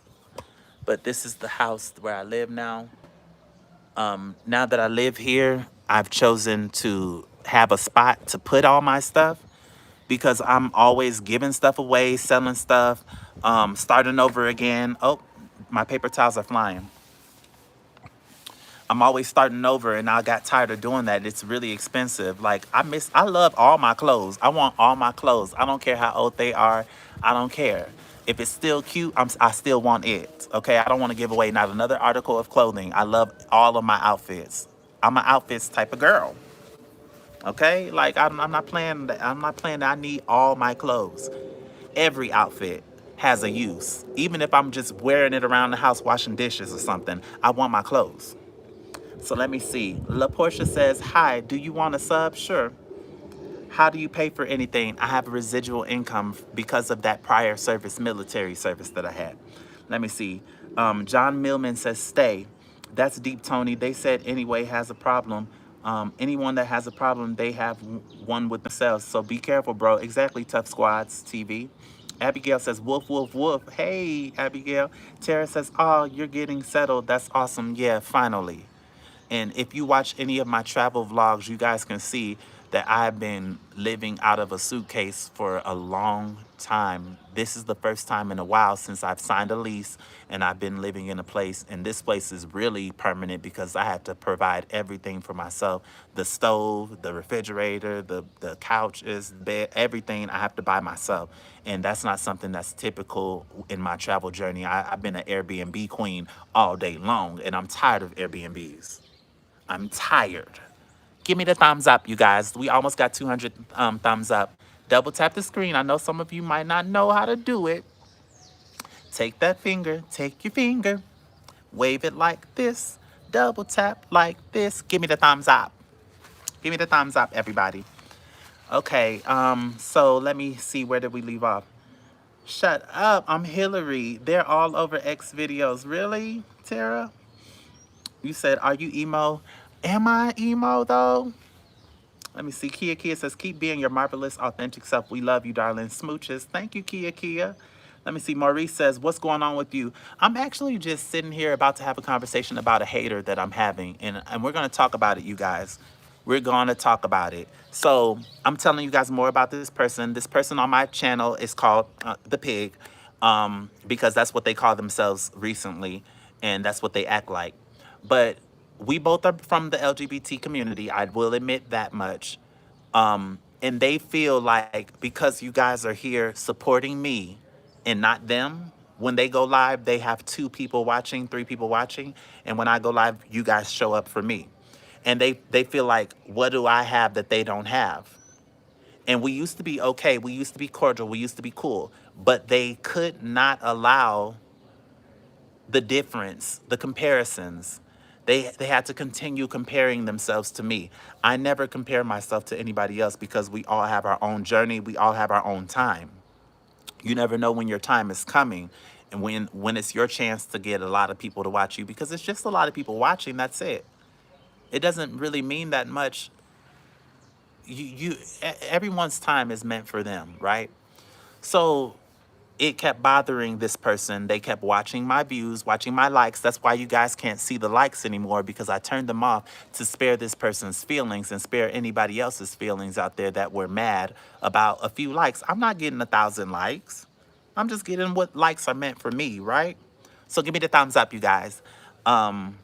but this is the house where I live now. Now that I live here, I've chosen to have a spot to put all my stuff because I'm always giving stuff away, selling stuff, starting over again. Oh, my paper towels are flying. I'm always starting over, and I got tired of doing that. It's really expensive. Like I love all my clothes. I want all my clothes. I don't care how old they are. I don't care. If it's still cute, I still want it. Okay, I don't want to give away not another article of clothing. I love all of my outfits. I'm an outfits type of girl. Okay, like I'm not playing. I'm not playing that I need all my clothes. Every outfit has a use. Even if I'm just wearing it around the house washing dishes or something, I want my clothes. So let me see. La Portia says, hi, do you want a sub? Sure. How do you pay for anything? I have a residual income because of that prior service, military service that I had. Let me see. John Millman says, stay. That's deep, Tony. They said anyway has a problem. Anyone that has a problem, they have one with themselves. So be careful, bro. Exactly, Tough Squads TV. Abigail says, woof, woof, woof. Hey, Abigail. Tara says, oh, you're getting settled. That's awesome. Yeah, finally. And if you watch any of my travel vlogs, you guys can see that I've been living out of a suitcase for a long time. This is the first time in a while since I've signed a lease and I've been living in a place. And this place is really permanent because I have to provide everything for myself. The stove, the refrigerator, the couches, bed, everything I have to buy myself. And that's not something that's typical in my travel journey. I've been an Airbnb queen all day long, and I'm tired of Airbnbs. I'm tired. Give me the thumbs up, you guys. We almost got 200 thumbs up. Double tap the screen. I know some of you might not know how to do it. Take that finger, take your finger, wave it like this, double tap like this. Give me the thumbs up. Give me the thumbs up, everybody. Okay, so let me see, where did we leave off? Shut up, I'm Hillary. They're all over X videos. Really, Tara? You said, are you emo? Am I emo though? Let me see. Kia says, keep being your marvelous, authentic self. We love you, darling. Smooches. Thank you, Kia. Let me see. Maurice says, what's going on with you? I'm actually just sitting here about to have a conversation about a hater that I'm having. And we're going to talk about it, you guys. We're going to talk about it. So I'm telling you guys more about this person. This person on my channel is called The Pig, because that's what they call themselves recently. And that's what they act like. But we both are from the LGBT community. I will admit that much. And they feel like because you guys are here supporting me and not them, when they go live, they have 2 people watching, 3 people watching. And when I go live, you guys show up for me. And they feel like, what do I have that they don't have? And we used to be okay. We used to be cordial. We used to be cool. But they could not allow the difference, the comparisons. They had to continue comparing themselves to me. I never compare myself to anybody else because we all have our own journey. We all have our own time. You never know when your time is coming and when it's your chance to get a lot of people to watch you, because it's just a lot of people watching. That's it. It doesn't really mean that much. Everyone's time is meant for them, right? So it kept bothering this person. They kept watching my views, watching my likes. That's why you guys can't see the likes anymore, because I turned them off to spare this person's feelings and spare anybody else's feelings out there that were mad about a few likes. I'm not getting 1,000 likes. I'm just getting what likes are meant for me, right? So give me the thumbs up, you guys. And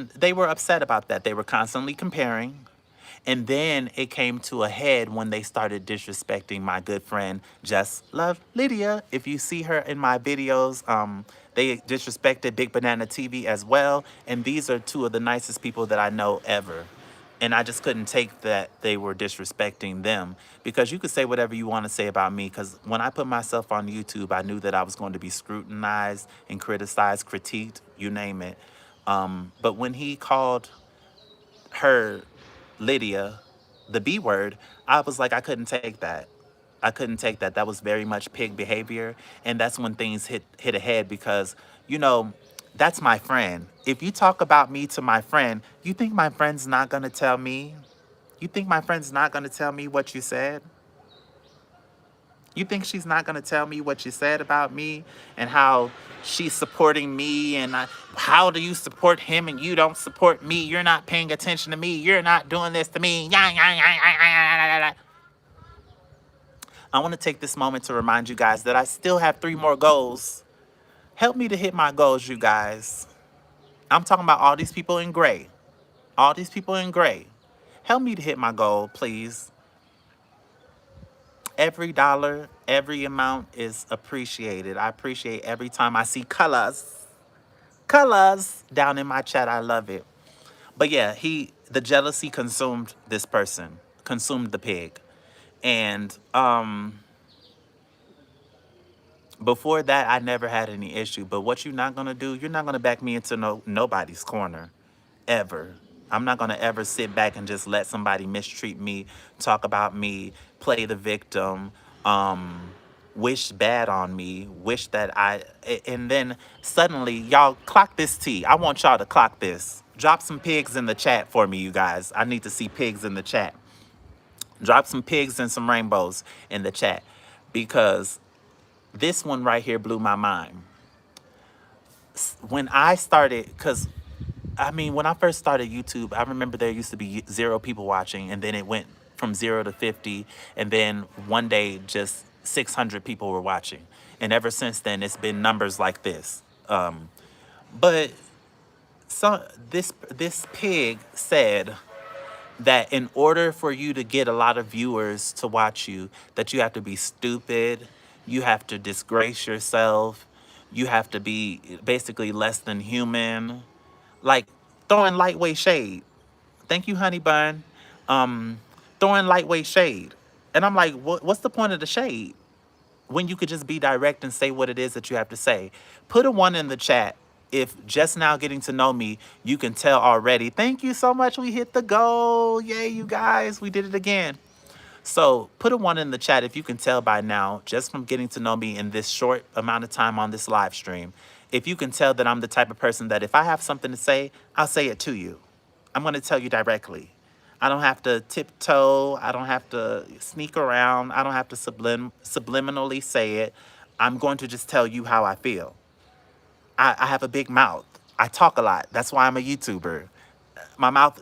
they were upset about that. They were constantly comparing. And then it came to a head when they started disrespecting my good friend, Just Love Lydia. If you see her in my videos, they disrespected Big Banana TV as well. And these are two of the nicest people that I know ever. And I just couldn't take that they were disrespecting them, because you could say whatever you want to say about me. Because when I put myself on YouTube, I knew that I was going to be scrutinized and criticized, critiqued, you name it. But when he called her Lydia the B word, I was like, I couldn't take that. I couldn't take that. That was very much pig behavior. And that's when things hit ahead, because, you know, that's my friend. If you talk about me to my friend, you think my friend's not going to tell me? You think my friend's not going to tell me what you said? You think she's not going to tell me what you said about me and how she's supporting me, and how do you support him and you don't support me? You're not paying attention to me. You're not doing this to me. I want to take this moment to remind you guys that I still have 3 more goals. Help me to hit my goals, you guys. I'm talking about all these people in gray. All these people in gray. Help me to hit my goal, please. Every dollar, every amount is appreciated. I appreciate every time I see colors down in my chat. I love it. But yeah, the jealousy consumed this person, consumed the pig. And before that, I never had any issue. But what you're not gonna do, you're not gonna back me into nobody's corner, ever. I'm not gonna ever sit back and just let somebody mistreat me, talk about me, play the victim, wish bad on me, wish that and then suddenly, y'all clock this tea. I want y'all to clock this. Drop some pigs in the chat for me, you guys. I need to see pigs in the chat. Drop some pigs and some rainbows in the chat, because this one right here blew my mind. When I started, because when I first started YouTube, I remember there used to be 0 people watching, and then it went from 0 to 50, and then one day just 600 people were watching. And ever since then, it's been numbers like this. But this pig said that in order for you to get a lot of viewers to watch you, that you have to be stupid, you have to disgrace yourself, you have to be basically less than human, like throwing lightweight shade. Thank you, honey bun. Throwing lightweight shade. And I'm like, what's the point of the shade when you could just be direct and say what it is that you have to say? Put a 1 in the chat if just now getting to know me, you can tell already. Thank you so much. We hit the goal. Yay, you guys. We did it again. So put a 1 in the chat if you can tell by now, just from getting to know me in this short amount of time on this live stream, if you can tell that I'm the type of person that if I have something to say, I'll say it to you. I'm going to tell you directly. I don't have to tiptoe. I don't have to sneak around. I don't have to subliminally say it. I'm going to just tell you how I feel. I have a big mouth. I talk a lot. That's why I'm a YouTuber. My mouth,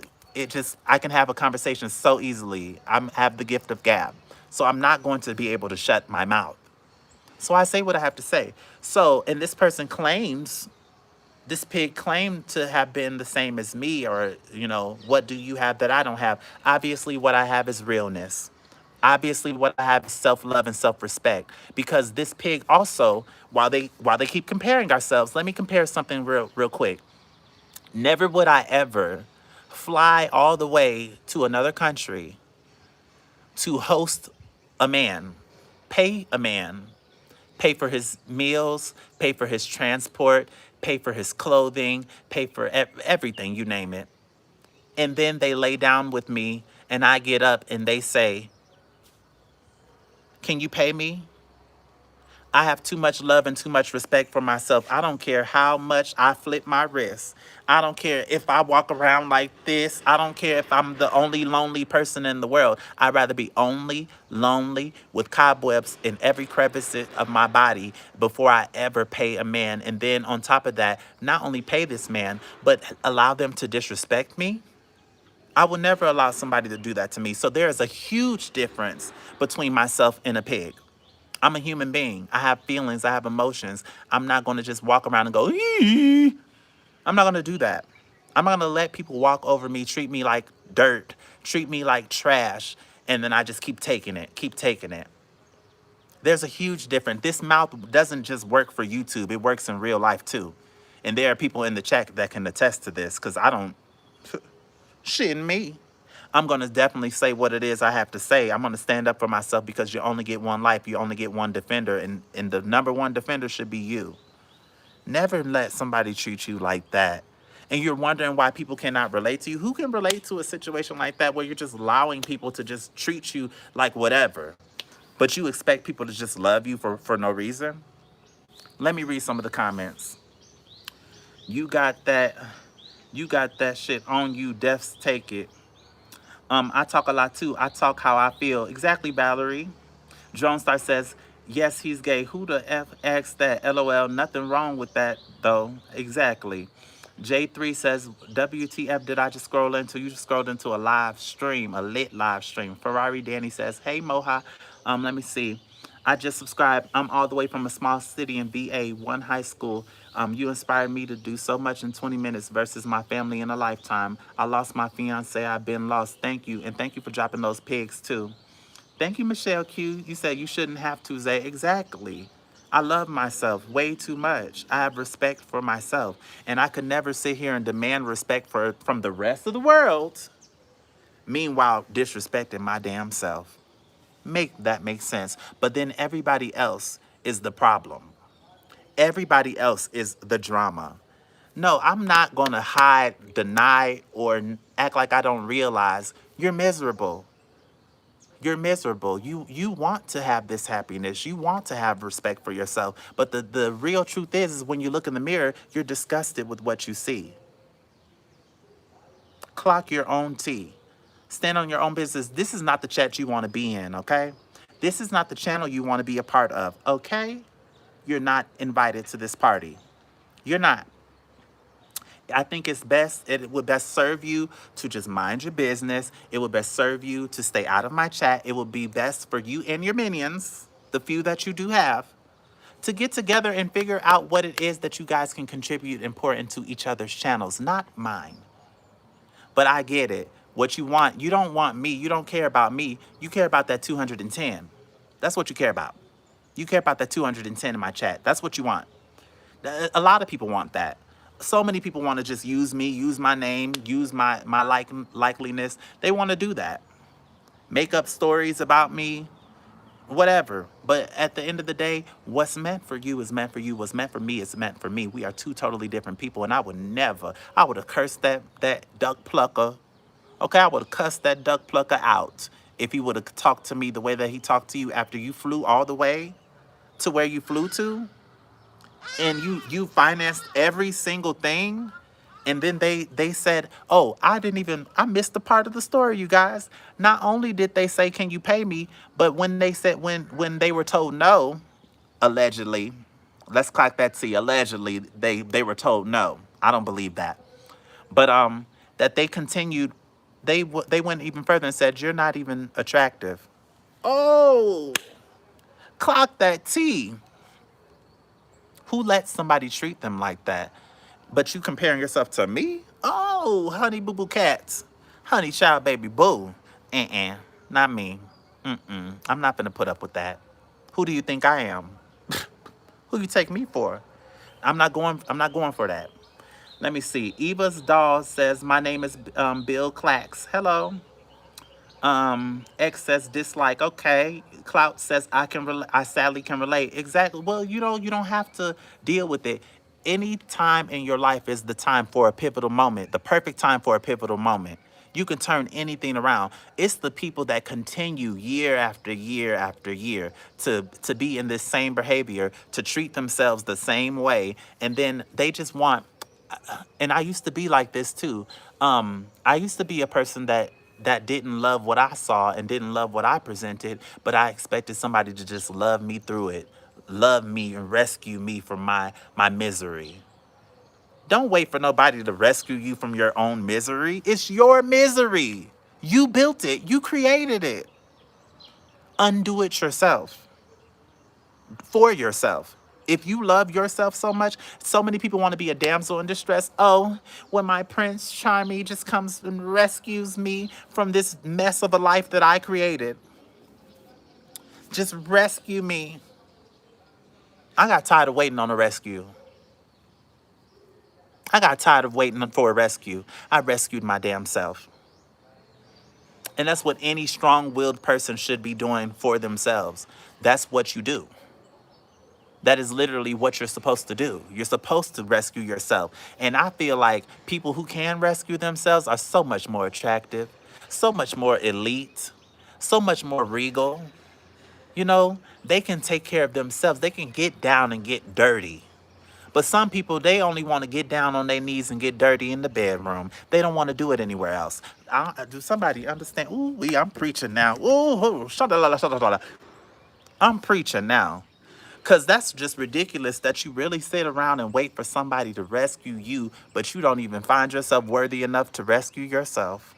I can have a conversation so easily. I have the gift of gab. So I'm not going to be able to shut my mouth. So I say what I have to say. So, and this pig claimed to have been the same as me, or, what do you have that I don't have? Obviously, what I have is realness. Obviously, what I have is self-love and self-respect. Because this pig also, while they keep comparing ourselves, let me compare something real quick. Never would I ever fly all the way to another country to host a man, pay a man, pay for his meals, pay for his transport, pay for his clothing, pay for everything, you name it. And then they lay down with me and I get up and they say, can you pay me? I have too much love and too much respect for myself. I don't care how much I flip my wrist. I don't care if I walk around like this. I don't care if I'm the only lonely person in the world. I'd rather be only lonely with cobwebs in every crevice of my body before I ever pay a man. And then on top of that, not only pay this man, but allow them to disrespect me. I will never allow somebody to do that to me. So there is a huge difference between myself and a pig. I'm a human being. I have feelings. I have emotions. I'm not going to just walk around and go, "Ee." I'm not going to do that. I'm not going to let people walk over me, treat me like dirt, treat me like trash, and then I just keep taking it, keep taking it. There's a huge difference. This mouth doesn't just work for YouTube. It works in real life too. And there are people in the chat that can attest to this because I don't, shitting me. I'm going to definitely say what it is I have to say. I'm going to stand up for myself because you only get one life. You only get one defender. And the number one defender should be you. Never let somebody treat you like that. And you're wondering why people cannot relate to you. Who can relate to a situation like that where you're just allowing people to just treat you like whatever? But you expect people to just love you for no reason? Let me read some of the comments. You got that. You got that shit on you. Deaths take it. I talk a lot too. I talk how I feel. Exactly, Valerie. Drone Star says, yes, he's gay. Who the F asked that? LOL. Nothing wrong with that, though. Exactly. J3 says, WTF did I just scroll into? You just scrolled into a live stream, a lit live stream. Ferrari Danny says, hey, Moha. Let me see. I just subscribed. I'm all the way from a small city in VA, one high school. You inspired me to do so much in 20 minutes versus my family in a lifetime. I lost my fiance. I've been lost. Thank you. And thank you for dropping those pigs, too. Thank you, Michelle Q. You said you shouldn't have to, Zay. Exactly. I love myself way too much. I have respect for myself. And I could never sit here and demand respect from the rest of the world, meanwhile disrespecting my damn self. Make that make sense. But then everybody else is the problem. Everybody else is the drama. No, I'm not going to hide, deny, or act like I don't realize you're miserable. You're miserable. You want to have this happiness. You want to have respect for yourself. But the real truth is when you look in the mirror, you're disgusted with what you see. Clock your own tea. Stand on your own business. This is not the chat you want to be in, okay? This is not the channel you want to be a part of, okay? You're not invited to this party. You're not. I think it's best, it would best serve you to just mind your business. It would best serve you to stay out of my chat. It would be best for you and your minions, the few that you do have, to get together and figure out what it is that you guys can contribute and pour into each other's channels, not mine. But I get it. What you want, you don't want me. You don't care about me. You care about that 210. That's what you care about. You care about that 210 in my chat. That's what you want. A lot of people want that. So many people want to just use me, use my name, use my likeliness. They want to do that. Make up stories about me, whatever. But at the end of the day, what's meant for you is meant for you. What's meant for me is meant for me. We are two totally different people. And I would never, I would have cursed that duck plucker. Okay, I would have cussed that duck plucker out if he would have talked to me the way that he talked to you after you flew all the way to where you flew to. And you financed every single thing, and then they said, oh, I missed the part of the story, you guys. Not only did they say, can you pay me, but when they said, when they were told no, allegedly, let's clock that T, allegedly they were told no. I don't believe that, but that they continued, they went even further and said, you're not even attractive. Oh, clock that T. Who lets somebody treat them like that? But you comparing yourself to me? Oh, honey boo boo cats. Honey child baby boo. Not me. I'm not gonna put up with that. Who do you think I am? Who you take me for? I'm not going for that. Let me see. Eva's doll says, my name is Bill Clax. Hello. X says dislike. Okay. Clout says I sadly can relate. Exactly. Well, you don't have to deal with it. Any time in your life is the time for a pivotal moment, the perfect time for a pivotal moment. You can turn anything around. It's the people that continue year after year after year to be in this same behavior, to treat themselves the same way, and then they just want, and I used to be like this too. I used to be a person that didn't love what I saw and didn't love what I presented, but I expected somebody to just love me through it, love me and rescue me from my misery. Don't wait for nobody to rescue you from your own misery. It's your misery. You built it. You created it. Undo it yourself, for yourself. If you love yourself so much, so many people want to be a damsel in distress. Oh, when my Prince Charming just comes and rescues me from this mess of a life that I created. Just rescue me. I got tired of waiting on a rescue. I got tired of waiting for a rescue. I rescued my damn self. And that's what any strong-willed person should be doing for themselves. That's what you do. That is literally what you're supposed to do. You're supposed to rescue yourself. And I feel like people who can rescue themselves are so much more attractive, so much more elite, so much more regal. You know, they can take care of themselves. They can get down and get dirty. But some people, they only want to get down on their knees and get dirty in the bedroom. They don't want to do it anywhere else. Do somebody understand? Ooh, I'm preaching now. Ooh, I'm preaching now. Because that's just ridiculous that you really sit around and wait for somebody to rescue you, but you don't even find yourself worthy enough to rescue yourself.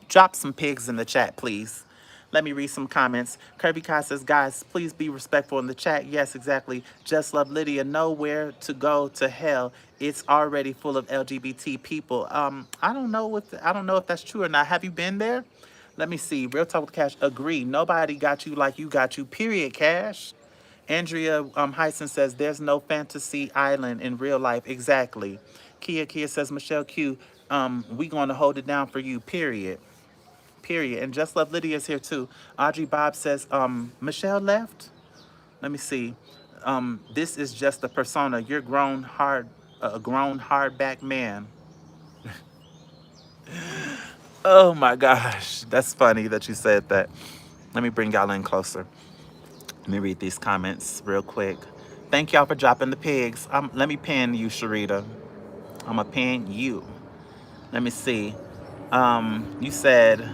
Drop some pigs in the chat, please. Let me read some comments. Kirby Kai says, guys, please be respectful in the chat. Yes, exactly. Just love Lydia. Nowhere to go to hell. It's already full of LGBT people. I don't know if that's true or not. Have you been there? Let me see. Real Talk with Cash. Agree. Nobody got you like you got you. Period, Cash. Andrea Heisen says, there's no fantasy island in real life. Exactly. Kia says, Michelle Q, we going to hold it down for you. Period. Period. And Just Love Lydia is here too. Audrey Bob says, Michelle left? Let me see. This is just a persona. You're a grown hardback man. Oh my gosh. That's funny that you said that. Let me bring y'all in closer. Let me read these comments real quick. Thank y'all for dropping the pigs. Let me pin you, Sharita. I'm going to pin you. Let me see. You said,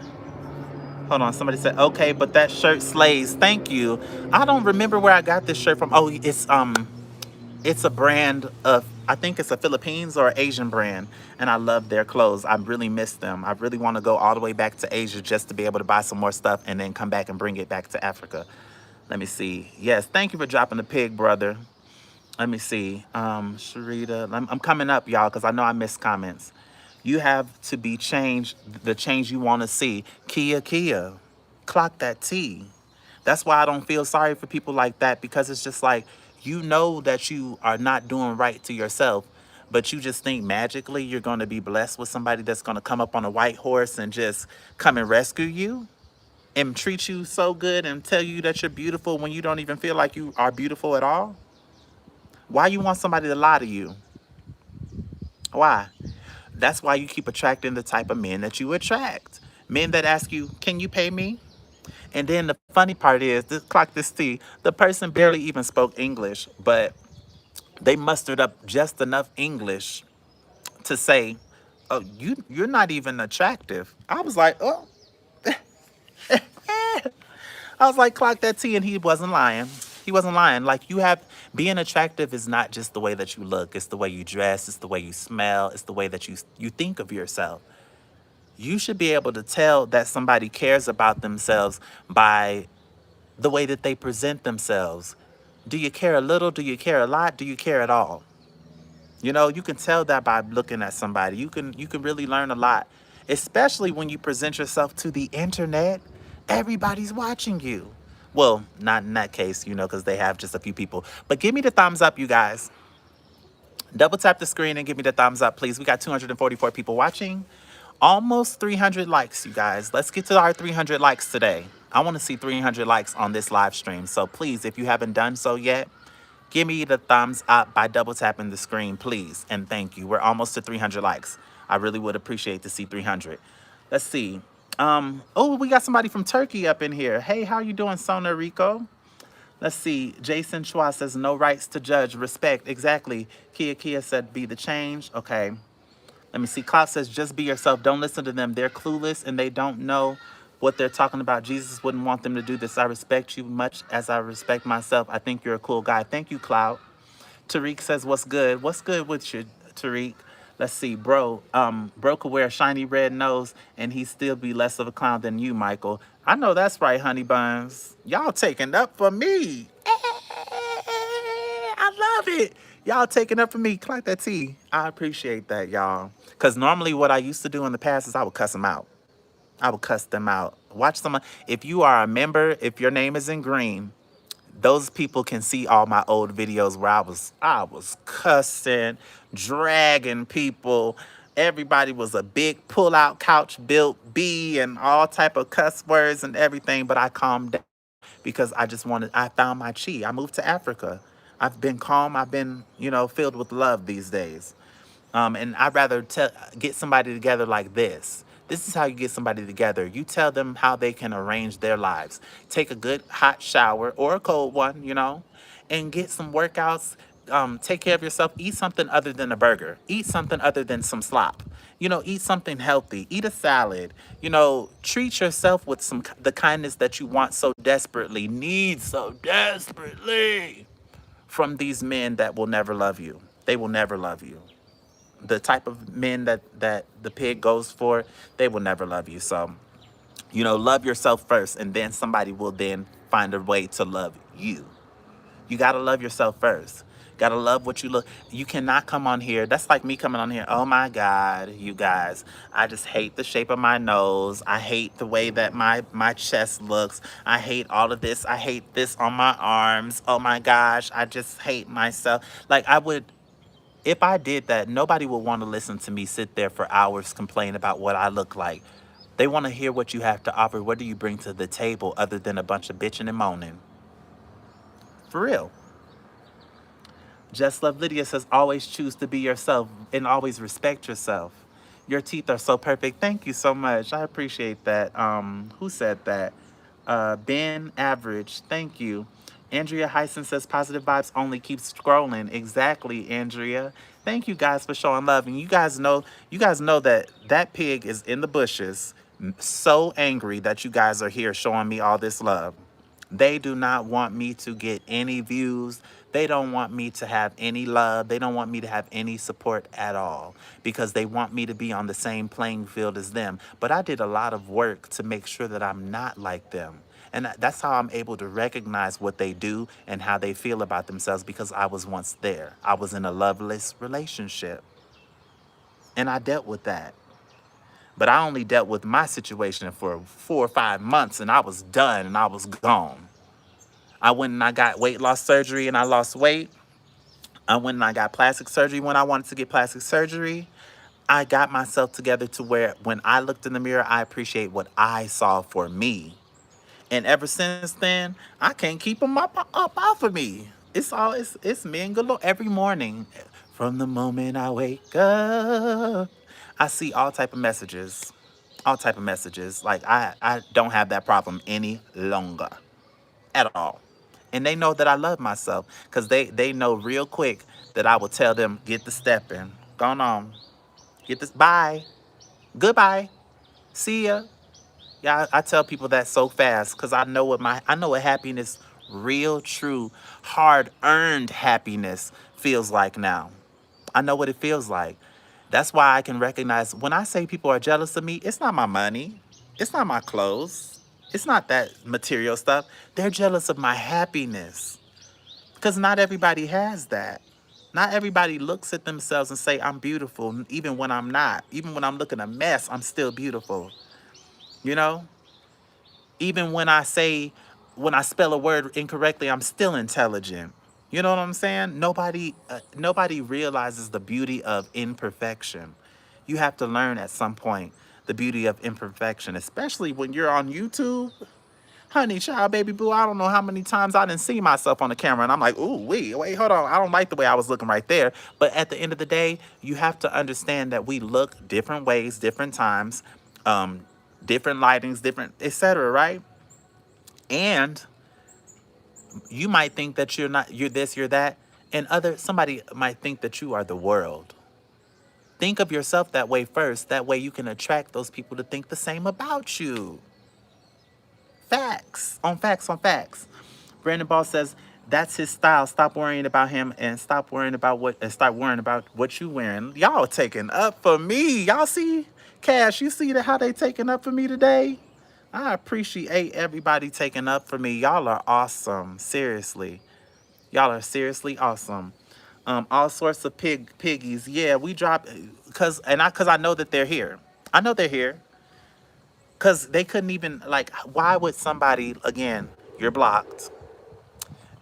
hold on, somebody said, okay, but that shirt slays. Thank you. I don't remember where I got this shirt from. Oh, it's a brand of, I think it's a Philippines or Asian brand, and I love their clothes. I really miss them. I really want to go all the way back to Asia just to be able to buy some more stuff and then come back and bring it back to Africa. Let me see. Yes, thank you for dropping the pig, brother. Let me see. Sharita, I'm coming up, y'all, because I know I missed comments. You have to be changed, the change you want to see. Kia, clock that T. That's why I don't feel sorry for people like that, because it's just like, you know that you are not doing right to yourself, but you just think magically you're going to be blessed with somebody that's going to come up on a white horse and just come and rescue you and treat you so good and tell you that you're beautiful when you don't even feel like you are beautiful at all. Why you want somebody to lie to you? Why? That's why you keep attracting the type of men that you attract. Men that ask you, can you pay me? And then the funny part is, clock this T, the person barely even spoke English, but they mustered up just enough English to say, oh, you're not even attractive. I was like, oh. I was like, clock that T, and he wasn't lying. He wasn't lying. Like, being attractive is not just the way that you look. It's the way you dress. It's the way you smell. It's the way that you think of yourself. You should be able to tell that somebody cares about themselves by the way that they present themselves. Do you care a little? Do you care a lot? Do you care at all? You know, you can tell that by looking at somebody. You can really learn a lot, especially when you present yourself to the internet. Everybody's watching you. Well, not in that case, because they have just a few people. But give me the thumbs up, you guys. Double tap the screen and give me the thumbs up, please. We got 244 people watching. Almost 300 likes, you guys. Let's get to our 300 likes today. I want to see 300 likes on this live stream. So please, if you haven't done so yet, give me the thumbs up by double tapping the screen, please. And thank you. We're almost to 300 likes. I really would appreciate to see 300. Let's see. Oh, we got somebody from Turkey up in here. Hey, how you doing, Sona Rico? Let's see. Jason Chua says, no rights to judge. Respect. Exactly. Kia said, be the change. Okay. Let me see. Cloud says, just be yourself. Don't listen to them. They're clueless and they don't know what they're talking about. Jesus wouldn't want them to do this. I respect you much as I respect myself. I think you're a cool guy. Thank you, Cloud. Tariq says, what's good? What's good with you, Tariq? Let's see, bro could wear a shiny red nose and he still be less of a clown than you, Michael. I know that's right, honey buns. Y'all taking up for me. I love it. Y'all taking up for me. Clap that T. I appreciate that, y'all. Because normally what I used to do in the past is I would cuss them out. I would cuss them out. Watch someone. If you are a member, if your name is in green, those people can see all my old videos where I was cussing, dragging people. Everybody was a big pull-out couch built B and all type of cuss words and everything, but I calmed down because I found my chi. I moved to Africa. I've been calm. I've been, filled with love these days. And I'd rather get somebody together like this. This is how you get somebody together. You tell them how they can arrange their lives. Take a good hot shower or a cold one, and get some workouts. Take care of yourself. Eat something other than a burger. Eat something other than some slop. Eat something healthy. Eat a salad. Treat yourself with the kindness that you want so desperately, need so desperately from these men that will never love you. They will never love you. The type of men that the pig goes for, they will never love you. So, love yourself first, and then somebody will then find a way to love you. You got to love yourself first. Got to love what you look. You cannot come on here. That's like me coming on here. Oh my God, you guys. I just hate the shape of my nose. I hate the way that my chest looks. I hate all of this. I hate this on my arms. Oh my gosh. I just hate myself. Like if I did that, nobody would want to listen to me sit there for hours complain about what I look like. They want to hear what you have to offer. What do you bring to the table other than a bunch of bitching and moaning? For real. Just Love Lydia says, always choose to be yourself and always respect yourself. Your teeth are so perfect. Thank you so much. I appreciate that. Who said that? Ben Average. Thank you. Andrea Hyson says, positive vibes only. Keep scrolling. Exactly, Andrea. Thank you guys for showing love. And you guys know that pig is in the bushes, so angry that you guys are here showing me all this love. They do not want me to get any views. They don't want me to have any love. They don't want me to have any support at all because they want me to be on the same playing field as them. But I did a lot of work to make sure that I'm not like them. And that's how I'm able to recognize what they do and how they feel about themselves because I was once there. I was in a loveless relationship. And I dealt with that. But I only dealt with my situation for 4 or 5 months and I was done and I was gone. I went and I got weight loss surgery and I lost weight. I went and I got plastic surgery when I wanted to get plastic surgery. I got myself together to where when I looked in the mirror, I appreciate what I saw for me. And ever since then, I can't keep them up off of me. It's me and galore every morning. From the moment I wake up, I see all type of messages. All type of messages. Like I don't have that problem any longer. At all. And they know that I love myself. Because they know real quick that I will tell them, get the step in. Going on. Get this. Bye. Goodbye. See ya. Yeah, I tell people that so fast because I know what happiness, real, true, hard-earned happiness feels like now. I know what it feels like. That's why I can recognize when I say people are jealous of me, it's not my money. It's not my clothes. It's not that material stuff. They're jealous of my happiness because not everybody has that. Not everybody looks at themselves and say, I'm beautiful, even when I'm not. Even when I'm looking a mess, I'm still beautiful. You know? Even when I spell a word incorrectly, I'm still intelligent. You know what I'm saying? Nobody realizes the beauty of imperfection. You have to learn at some point the beauty of imperfection, especially when you're on YouTube. Honey, child, baby boo, I don't know how many times I didn't see myself on the camera and I'm like, ooh, wait, hold on. I don't like the way I was looking right there. But at the end of the day, you have to understand that we look different ways, different times, um, different lightings, different, etc., right? And you might think that you're this, you're that, and somebody might think that you are the world. Think of yourself that way first. That way you can attract those people to think the same about you. Facts on facts on facts. Brandon Ball says that's his style. Stop worrying about him and start worrying about what you wearing. Y'all taking up for me. Y'all see, Cash, you see how they taking up for me today? I appreciate everybody taking up for me. Y'all are awesome. Seriously. Y'all are seriously awesome. All sorts of piggies. Yeah, we drop cause I know that they're here. I know they're here. Cause they couldn't even like why would somebody again, you're blocked,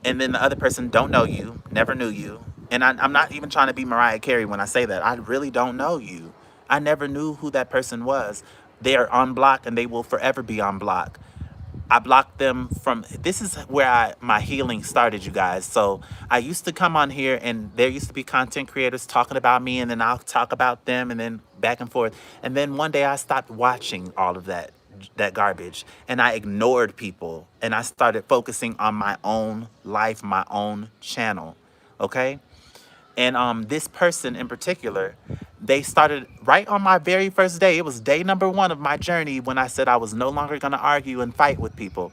and then the other person don't know you, never knew you. And I'm not even trying to be Mariah Carey when I say that. I really don't know you. I never knew who that person was. They are on block and they will forever be on block. I blocked them from, this is where my healing started, you guys. So I used to come on here and there used to be content creators talking about me and then I'll talk about them and then back and forth. And then one day I stopped watching all of that garbage and I ignored people and I started focusing on my own life, my own channel. Okay. And this person in particular, they started right on my very first day. It was day number 1 of my journey when I said I was no longer going to argue and fight with people.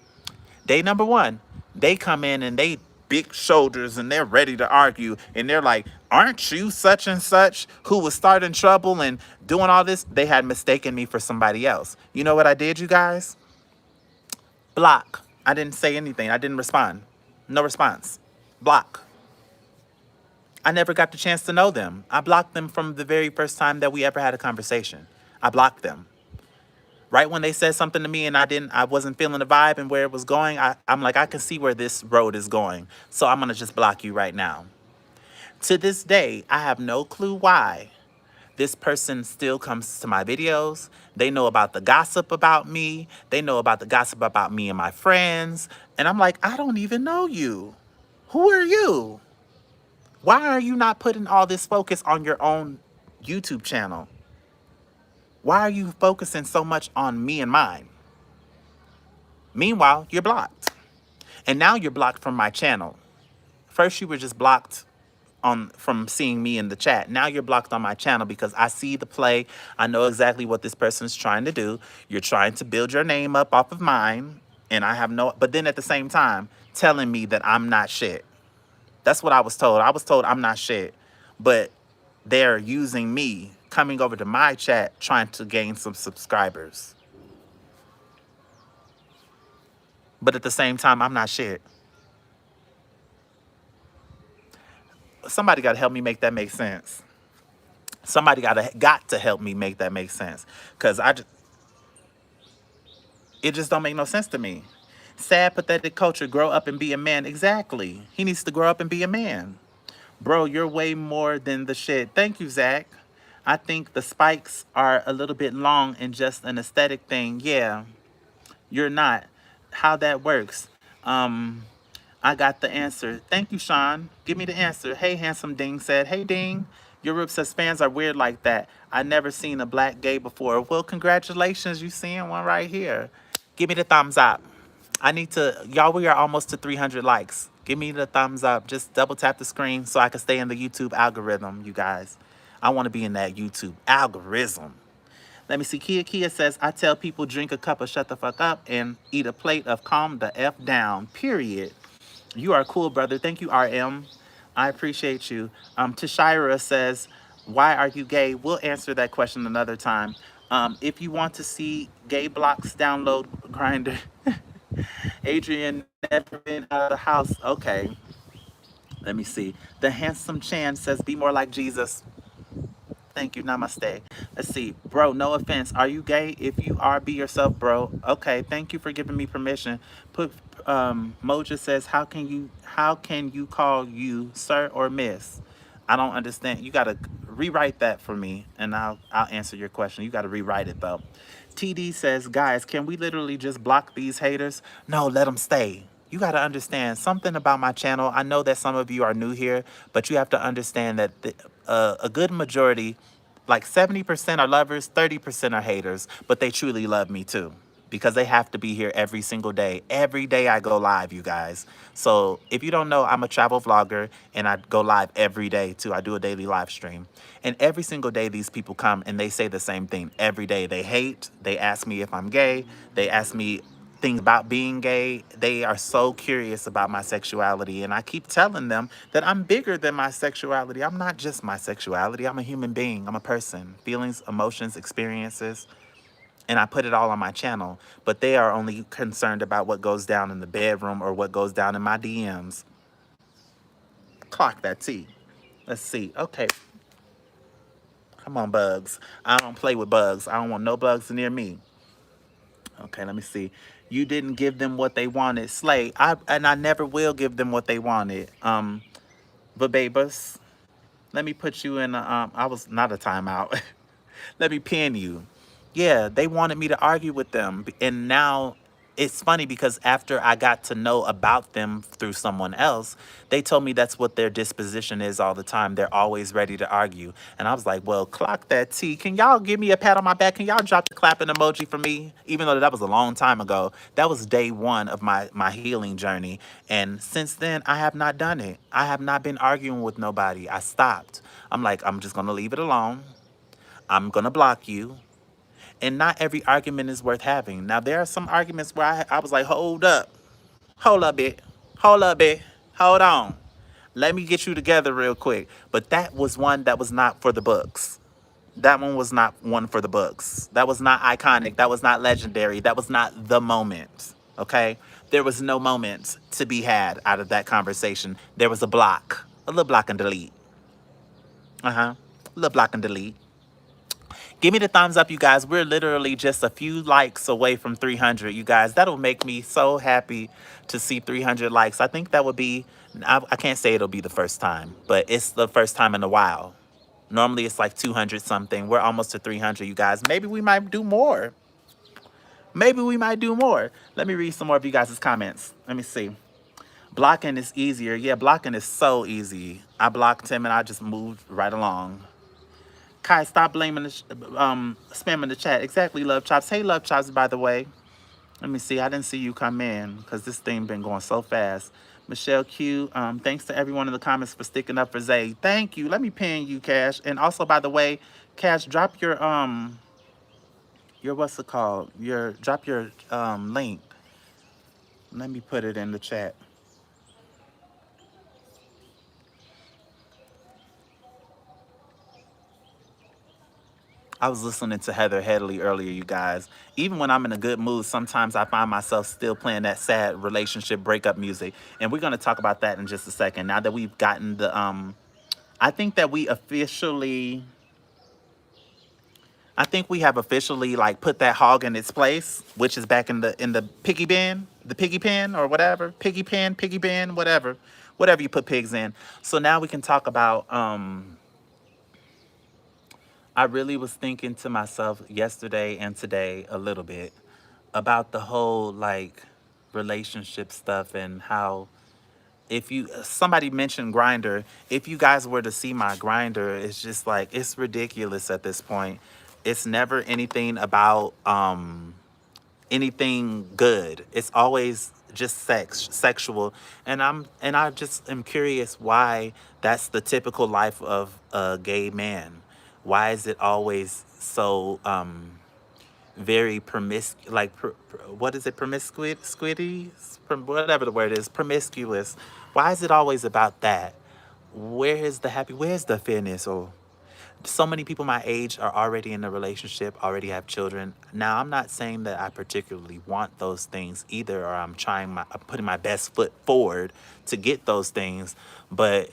Day number 1, they come in and they big shoulders and they're ready to argue. And they're like, aren't you such and such who was starting trouble and doing all this? They had mistaken me for somebody else. You know what I did, you guys? Block. I didn't say anything. I didn't respond. No response. Block. I never got the chance to know them. I blocked them from the very first time that we ever had a conversation. I blocked them. Right when they said something to me and I wasn't feeling the vibe and where it was going, I'm like, I can see where this road is going. So I'm gonna just block you right now. To this day, I have no clue why this person still comes to my videos. They know about the gossip about me. They know about the gossip about me and my friends. And I'm like, I don't even know you. Who are you? Why are you not putting all this focus on your own YouTube channel? Why are you focusing so much on me and mine? Meanwhile, you're blocked. And now you're blocked from my channel. First you were just blocked from seeing me in the chat. Now you're blocked on my channel because I see the play. I know exactly what this person's trying to do. You're trying to build your name up off of mine. And I have but then at the same time, telling me that I'm not shit. That's what I was told. I was told I'm not shit. But they're using me, coming over to my chat, trying to gain some subscribers. But at the same time, I'm not shit. Somebody got to help me make that make sense. Somebody got to help me make that make sense. Because it just don't make no sense to me. Sad, pathetic culture, grow up and be a man. Exactly. He needs to grow up and be a man. Bro, you're way more than the shit. Thank you, Zach. I think the spikes are a little bit long and just an aesthetic thing. Yeah, you're not. How that works. I got the answer. Thank you, Sean. Give me the answer. Hey, Handsome Ding said. Hey, Ding. Your Rip says fans are weird like that. I never seen a black gay before. Well, congratulations. You seeing one right here. Give me the thumbs up. I need to, y'all, we are almost to 300 likes. Give me the thumbs up. Just double tap the screen so I can stay in the YouTube algorithm, you guys. I want to be in that YouTube algorithm. Let me see. Kia says, I tell people drink a cup of shut the fuck up and eat a plate of calm the F down, period. You are cool, brother. Thank you, RM. I appreciate you. Tashira says, why are you gay? We'll answer that question another time. If you want to see gay blocks, download Grinder. Adrian never been out of the house. Okay. Let me see. The Handsome Chan says, be more like Jesus. Thank you. Namaste. Let's see. Bro, no offense. Are you gay? If you are, be yourself, bro. Okay. Thank you for giving me permission. Moja says, how can you call you sir or miss? I don't understand. You gotta rewrite that for me, and I'll answer your question. You gotta rewrite it though. TD says, guys, can we literally just block these haters? No, let them stay. You got to understand something about my channel. I know that some of you are new here, but you have to understand that a good majority, like 70% are lovers, 30% are haters, but they truly love me too because they have to be here every single day. Every day I go live, you guys. So if you don't know, I'm a travel vlogger and I go live every day too. I do a daily live stream. And every single day these people come and they say the same thing. Every day they hate, they ask me if I'm gay, they ask me things about being gay. They are so curious about my sexuality. And I keep telling them that I'm bigger than my sexuality. I'm not just my sexuality. I'm a human being. I'm a person. Feelings, emotions, experiences. And I put it all on my channel. But they are only concerned about what goes down in the bedroom or what goes down in my DMs. Clock that T. Let's see. Okay. Come on, bugs. I don't play with bugs. I don't want no bugs near me. Okay, let me see. You didn't give them what they wanted. Slay. I never will give them what they wanted. Bababas. Let me put you in I was not a timeout. Let me pin you. Yeah, they wanted me to argue with them. And now it's funny because after I got to know about them through someone else, they told me that's what their disposition is all the time. They're always ready to argue. And I was like, well, clock that T. Can y'all give me a pat on my back? Can y'all drop the clapping emoji for me? Even though that was a long time ago. That was day one of my healing journey. And since then, I have not done it. I have not been arguing with nobody. I stopped. I'm like, I'm just going to leave it alone. I'm going to block you. And not every argument is worth having. Now, there are some arguments where I was like, hold up, bit, hold up, bit, hold on. Let me get you together real quick. But that was one that was not for the books. That one was not one for the books. That was not iconic. That was not legendary. That was not the moment. Okay? There was no moment to be had out of that conversation. There was a little block and delete. A little block and delete. Give me the thumbs up, you guys. We're literally just a few likes away from 300, you guys. That'll make me so happy to see 300 likes. I think that would be, I can't say it'll be the first time, but it's the first time in a while. Normally it's like 200 something. We're almost to 300, you guys. Maybe we might do more. Maybe we might do more. Let me read some more of you guys' comments. Let me see. Blocking is easier. Yeah, blocking is so easy. I blocked him and I just moved right along. Kai, stop blaming spamming the chat. Exactly, Love Chops. Hey, Love Chops, by the way. Let me see. I didn't see you come in because this thing been going so fast. Michelle Q, thanks to everyone in the comments for sticking up for Zay. Thank you. Let me pin you, Cash. And also, by the way, Cash, drop your what's it called? Drop your link. Let me put it in the chat. I was listening to Heather Headley earlier, you guys. Even when I'm in a good mood, sometimes I find myself still playing that sad relationship breakup music. And we're going to talk about that in just a second. Now that we've gotten the, I think that we officially, I think we have officially like put that hog in its place, which is back in the piggy bin, the piggy pen or whatever, piggy pen, piggy bin, whatever you put pigs in. So now we can talk about, I really was thinking to myself yesterday and today a little bit about the whole like relationship stuff and how if you somebody mentioned grinder, if you guys were to see my grinder, it's just like it's ridiculous at this point. It's never anything about anything good. It's always just sexual. And I just am curious why that's the typical life of a gay man. Why is it always so very what is it, promiscuity, whatever the word is, promiscuous? Why is it always about that? Where's the fairness? Or so many people my age are already in a relationship, already have children. Now, I'm not saying that I particularly want those things either, or I'm putting my best foot forward to get those things. But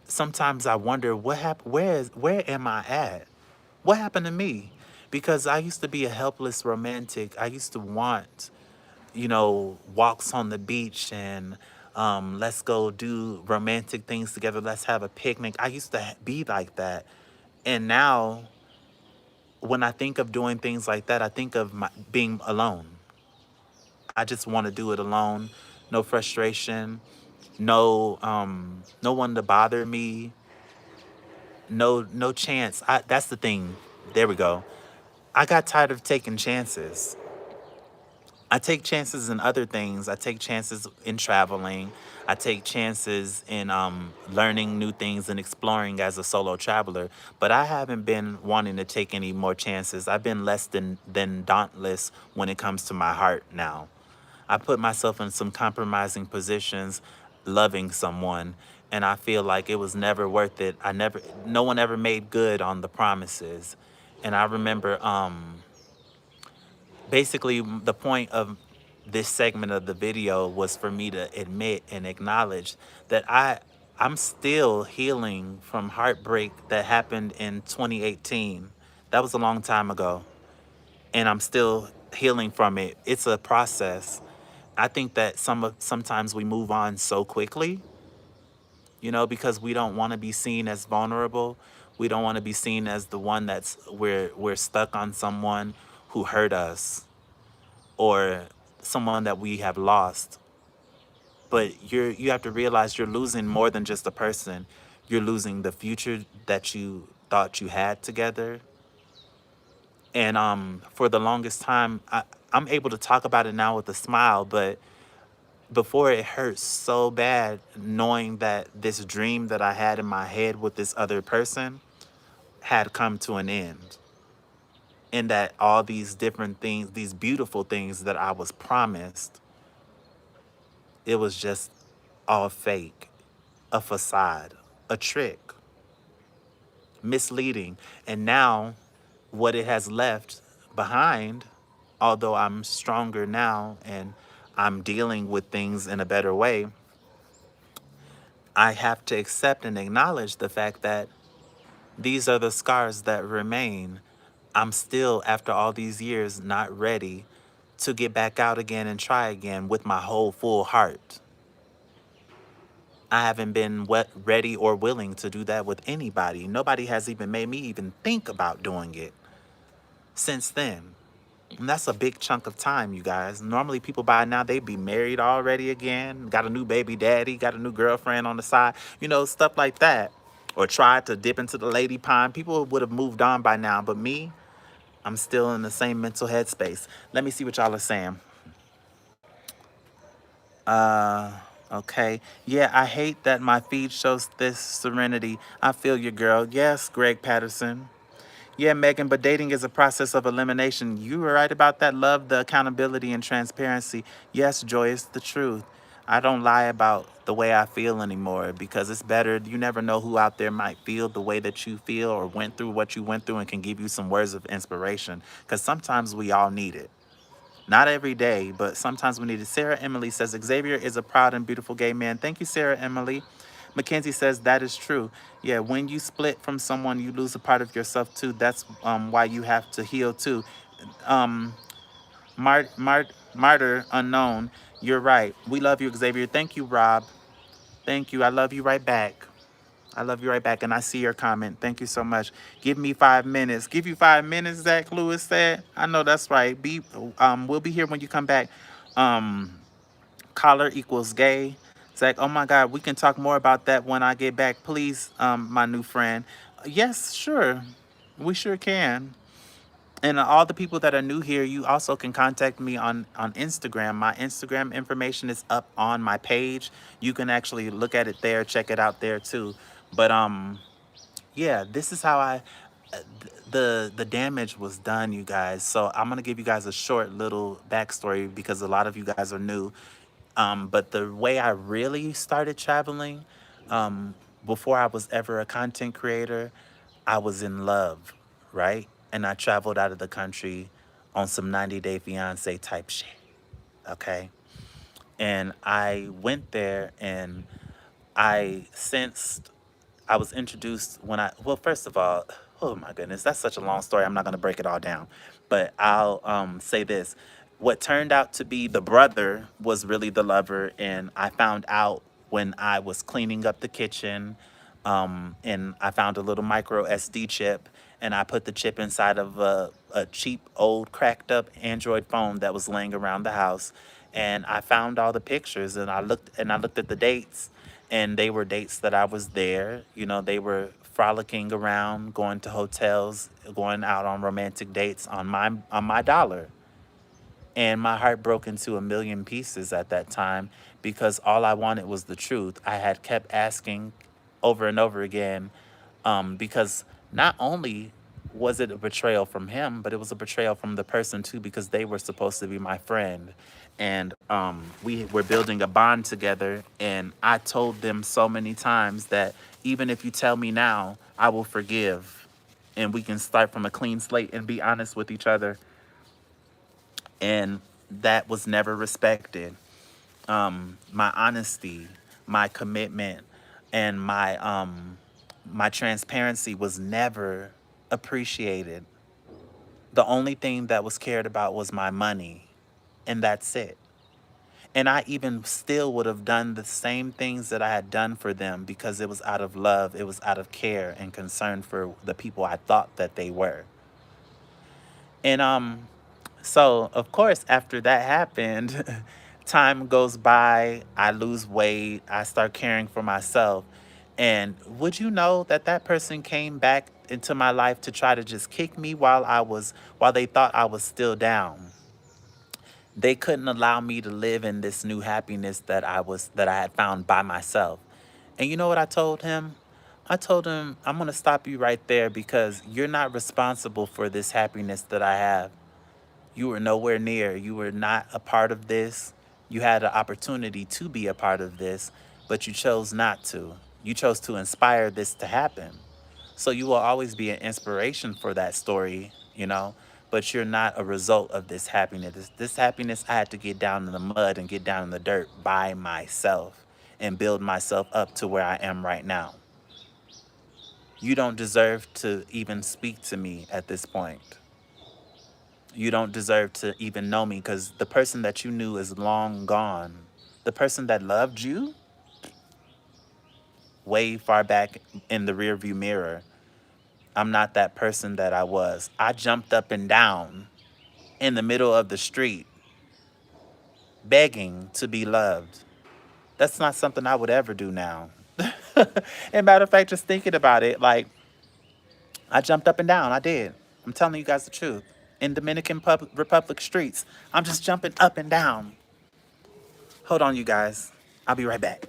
sometimes I wonder what happened. Where am I at? What happened to me? Because I used to be a helpless romantic. I used to want walks on the beach and let's go do romantic things together. Let's have a picnic. I used to be like that. And now, when I think of doing things like that, I think of being alone. I just want to do it alone. No frustration, no one to bother me, no chance. That's the thing. There we go. I got tired of taking chances. I take chances in other things. I take chances in traveling. I take chances in learning new things and exploring as a solo traveler. But I haven't been wanting to take any more chances. I've been less than dauntless when it comes to my heart now. I put myself in some compromising positions, loving someone, and I feel like it was never worth it. No one ever made good on the promises. And I remember basically the point of this segment of the video was for me to admit and acknowledge that I'm still healing from heartbreak that happened in 2018. That was a long time ago, and I'm still healing from it. It's a process. I think that sometimes we move on so quickly, because we don't want to be seen as vulnerable. We don't want to be seen as the one that's we're stuck on someone who hurt us, or someone that we have lost. But you have to realize you're losing more than just a person. You're losing the future that you thought you had together. And for the longest time, I'm able to talk about it now with a smile, but before it hurt so bad knowing that this dream that I had in my head with this other person had come to an end. And that all these different things, these beautiful things that I was promised, it was just all fake, a facade, a trick, misleading. And now, what it has left behind, although I'm stronger now and I'm dealing with things in a better way, I have to accept and acknowledge the fact that these are the scars that remain. I'm still, after all these years, not ready to get back out again and try again with my whole full heart. I haven't been ready or willing to do that with anybody. Nobody has even made me even think about doing it since then. And that's a big chunk of time, you guys. Normally, people by now, they'd be married already again, got a new baby daddy, got a new girlfriend on the side, stuff like that. Or tried to dip into the lady pond. People would have moved on by now. But me, I'm still in the same mental headspace. Let me see what y'all are saying. Okay. Yeah, I hate that my feed shows this serenity. I feel you, girl. Yes, Greg Patterson. Yeah, Megan, but dating is a process of elimination. You were right about that. Love the accountability and transparency. Yes, Joy, it's the truth. I don't lie about the way I feel anymore because it's better. You never know who out there might feel the way that you feel or went through what you went through and can give you some words of inspiration because sometimes we all need it. Not every day, but sometimes we need it. Sarah Emily says, Xavier is a proud and beautiful gay man. Thank you, Sarah Emily. Mackenzie says, that is true. Yeah, when you split from someone, you lose a part of yourself too. That's why you have to heal too. Um, Martyr Unknown, you're right. We love you, Xavier. Thank you, Rob. Thank you. I love you right back. I love you right back. And I see your comment. Thank you so much. Give me 5 minutes. Give you 5 minutes, Zach Lewis said. I know that's right. We'll be here when you come back. Um, Collar equals gay. Zach, oh my God, we can talk more about that when I get back. Please, my new friend. Yes, sure. We sure can. And all the people that are new here, you also can contact me on Instagram. My Instagram information is up on my page. You can actually look at it there, check it out there too. But yeah, this is how the damage was done, you guys. So I'm gonna give you guys a short little backstory because a lot of you guys are new. But the way I really started traveling, before I was ever a content creator, I was in love, right? And I traveled out of the country on some 90 Day Fiance type shit, okay? And I went there and I sensed, I was introduced well, first of all, oh my goodness, that's such a long story. I'm not going to break it all down. But I'll say this. What turned out to be the brother was really the lover, and I found out when I was cleaning up the kitchen, and I found a little micro SD chip, and I put the chip inside of a cheap old cracked up Android phone that was laying around the house, and I found all the pictures, and I looked at the dates, and they were dates that I was there. You know, they were frolicking around, going to hotels, going out on romantic dates on my dollar. And my heart broke into a million pieces at that time because all I wanted was the truth. I had kept asking over and over again, because not only was it a betrayal from him, but it was a betrayal from the person too, because they were supposed to be my friend. And we were building a bond together. And I told them so many times that even if you tell me now, I will forgive. And we can start from a clean slate and be honest with each other. And that was never respected. My honesty, my commitment, and my transparency was never appreciated. The only thing that was cared about was my money, and that's it. And I even still would have done the same things that I had done for them because it was out of love, it was out of care and concern for the people I thought that they were. And so of course after that happened, time goes by, I lose weight, I start caring for myself. And would you know that that person came back into my life to try to just kick me while they thought I was still down. They couldn't allow me to live in this new happiness that I had found by myself. And you know what I told him? I told him, I'm going to stop you right there because you're not responsible for this happiness that I have. You were nowhere near. You were not a part of this. You had an opportunity to be a part of this, but you chose not to. You chose to inspire this to happen. So you will always be an inspiration for that story, you know, but you're not a result of this happiness. This happiness, I had to get down in the mud and get down in the dirt by myself and build myself up to where I am right now. You don't deserve to even speak to me at this point. You don't deserve to even know me because the person that you knew is long gone. The person that loved you, way far back in the rearview mirror. I'm not that person that I was. I jumped up and down in the middle of the street begging to be loved. That's not something I would ever do now. And matter of fact, just thinking about it, like, I jumped up and down. I did. I'm telling you guys the truth. In Republic streets, I'm just jumping up and down. Hold on, you guys. I'll be right back.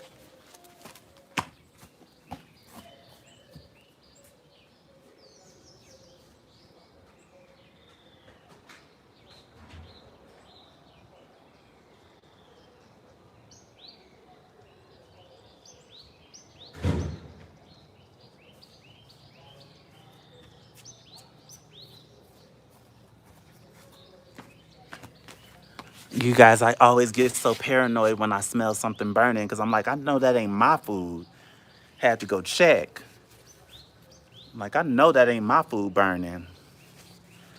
You guys, I always get so paranoid when I smell something burning because I'm like, I know that ain't my food. Had to go check. I'm like, I know that ain't my food burning.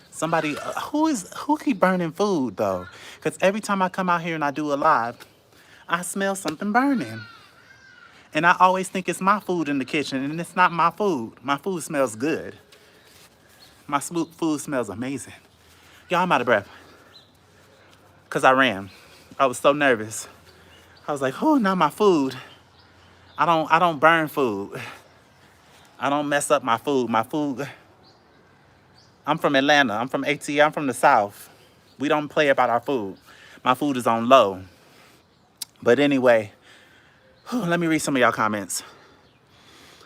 Somebody, who keep burning food though? Because every time I come out here and I do a live, I smell something burning. And I always think it's my food in the kitchen, and it's not my food. My food smells good. My food smells amazing. Y'all, I'm out of breath. Because I ran. I was so nervous. I was like, oh, not my food. I don't burn food. I don't mess up my food. My food, I'm from Atlanta. I'm from AT. I'm from the South. We don't play about our food. My food is on low. But anyway, let me read some of y'all comments.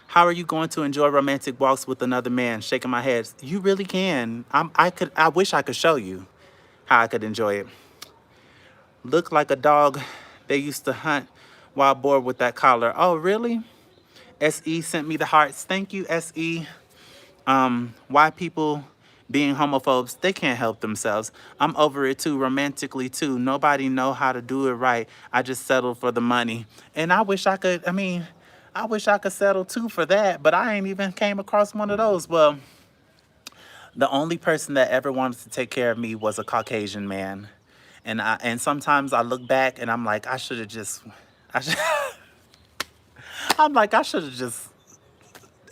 How are you going to enjoy romantic walks with another man? Shaking my head. You really can. I wish I could show you how I could enjoy it. Look like a dog they used to hunt while bored with that collar. Oh, really? SE sent me the hearts. Thank you, SE. Why people being homophobes, they can't help themselves. I'm over it too, romantically too. Nobody know how to do it right. I just settled for the money. And I wish I could, I wish I could settle too for that, but I ain't even came across one of those. Well, the only person that ever wanted to take care of me was a Caucasian man. And sometimes I look back and I'm like, I should have just, I should, I'm like, I should have just.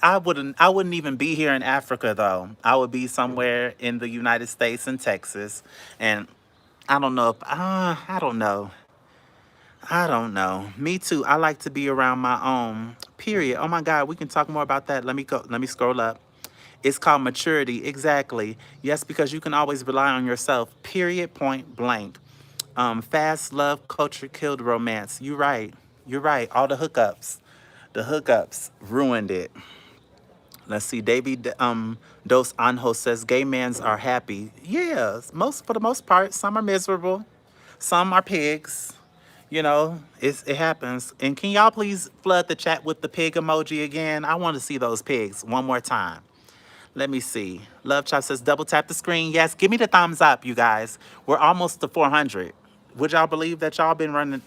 I wouldn't even be here in Africa though. I would be somewhere in the United States in Texas, and I don't know if I don't know. I don't know. Me too. I like to be around my own. Period. Oh my God, we can talk more about that. Let me go. Let me scroll up. It's called maturity. Exactly. Yes, because you can always rely on yourself. Period. Point blank. Fast love culture killed romance. You're right. You're right. All the hookups ruined it. Let's see. David Dos Anjos says gay mans are happy. Yes, most for the most part. Some are miserable. Some are pigs. You know, it happens. And can y'all please flood the chat with the pig emoji again? I want to see those pigs one more time. Let me see. Love Chop says double tap the screen. Yes, give me the thumbs up, you guys. We're almost to 400. Would y'all believe that y'all been running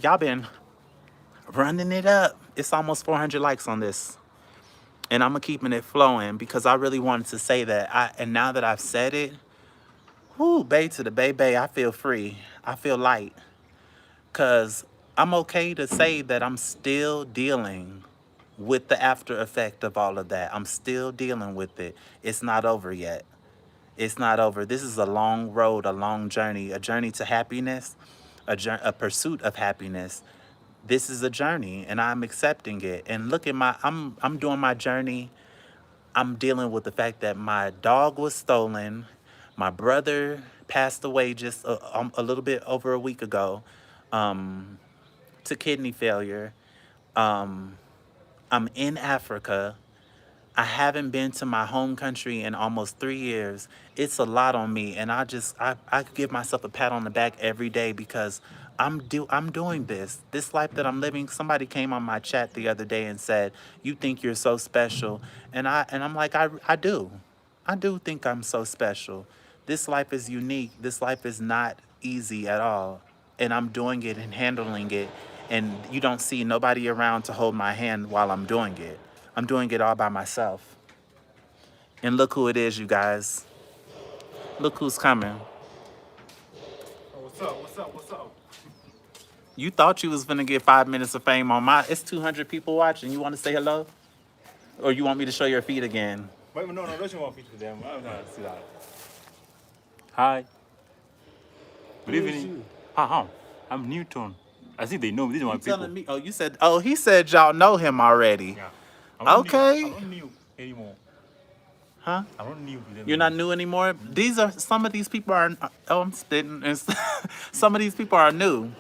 it up? It's almost 400 likes on this. And I'm keeping it flowing because I really wanted to say that. And now that I've said it, whoo, bay to the bay bay, I feel free. I feel light. Cause I'm okay to say that I'm still dealing with the after effect of all of that. I'm still dealing with it. It's not over yet. It's not over. This is a long road, a long journey, a journey to happiness, a pursuit of happiness. This is a journey, and I'm accepting it. And look at I'm doing my journey. I'm dealing with the fact that my dog was stolen. My brother passed away just a little bit over a week ago to kidney failure. I'm in Africa. I haven't been to my home country in almost 3 years. It's a lot on me, and I give myself a pat on the back every day because I'm doing this. This life that I'm living. Somebody came on my chat the other day and said, "You think you're so special," and I'm like, I do. I do think I'm so special. This life is unique. This life is not easy at all, and I'm doing it and handling it. And you don't see nobody around to hold my hand while I'm doing it. I'm doing it all by myself. And look who it is, you guys. Look who's coming. Oh, what's up? What's up? What's up? You thought you was gonna get 5 minutes of fame on my. It's 200 people watching. You want to say hello, or you want me to show your feet again? Wait, no, don't show my feet to them. I don't know how to see that. Hi. Good evening. Hi. I'm Newton. I think they know me. These are my people. Telling me? Oh, you said. Oh, he said y'all know him already. Yeah. Okay. I'm not new anymore. Huh? I'm not new to them. You're not new anymore. Some of these people are. Oh, I'm spitting. And some of these people are new.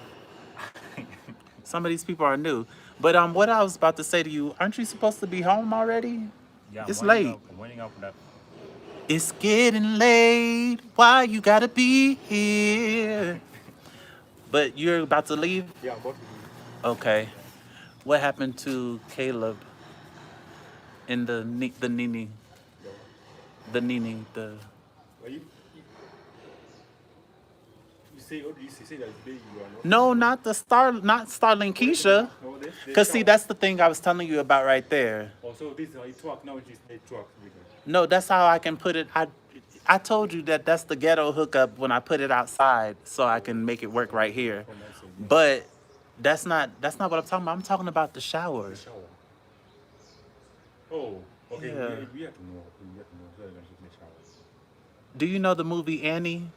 Some of these people are new. But what I was about to say to you, aren't you supposed to be home already? Yeah, It's late. I'm winding up for that. It's getting late. Why you gotta be here? But you're about to leave? Yeah, I'm about to leave. Okay. What happened to Caleb in the Nini? The Nini, the. Well, you say, what do you say that today you are not? No, not Starling Keisha. No, Cause see, that's the thing I was telling you about right there. Oh, so this is how it works now. It is it works. No, that's how I can put it. I told you that that's the ghetto hookup when I put it outside, so I can make it work right here. But that's not what I'm talking about. I'm talking about the shower. The shower. Oh, okay. Yeah. We have to know. We have to know. So I can shoot in the shower. Do you know the movie Annie?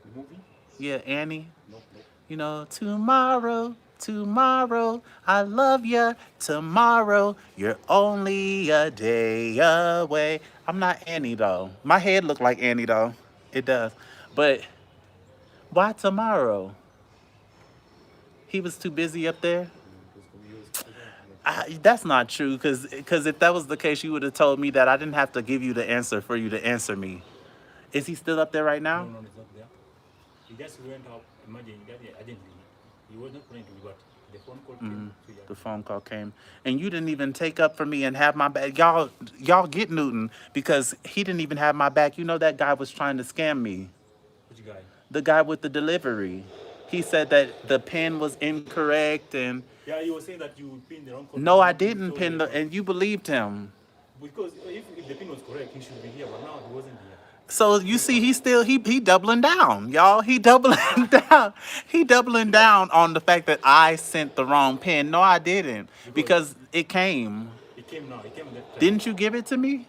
The movie? Yeah, Annie. Nope. You know, tomorrow, I love ya. Tomorrow, you're only a day away. I'm not Annie though. My head look like Annie though. It does. But why tomorrow? He was too busy up there. That's not true, because if that was the case, you would have told me that I didn't have to give you the answer for you to answer me. Is he still up there right now? No, it's not there. He just went up. Imagine, I didn't. He was not going to be, but the phone call came. So The phone call came, and you didn't even take up for me and have my back. Y'all get Newton, because he didn't even have my back. You know that guy was trying to scam me. Which guy? The guy with the delivery. He said that the pin was incorrect, and Yeah, you were saying that you pinned the wrong code. no, I didn't pin and you believed him. Because if the pin was correct, he should be here, but now he wasn't here. So you see, he doubling down, y'all. He doubling down. He doubling down on the fact that I sent the wrong pen. No, I didn't, because it came. It came now. It came that time. Didn't you give it to me?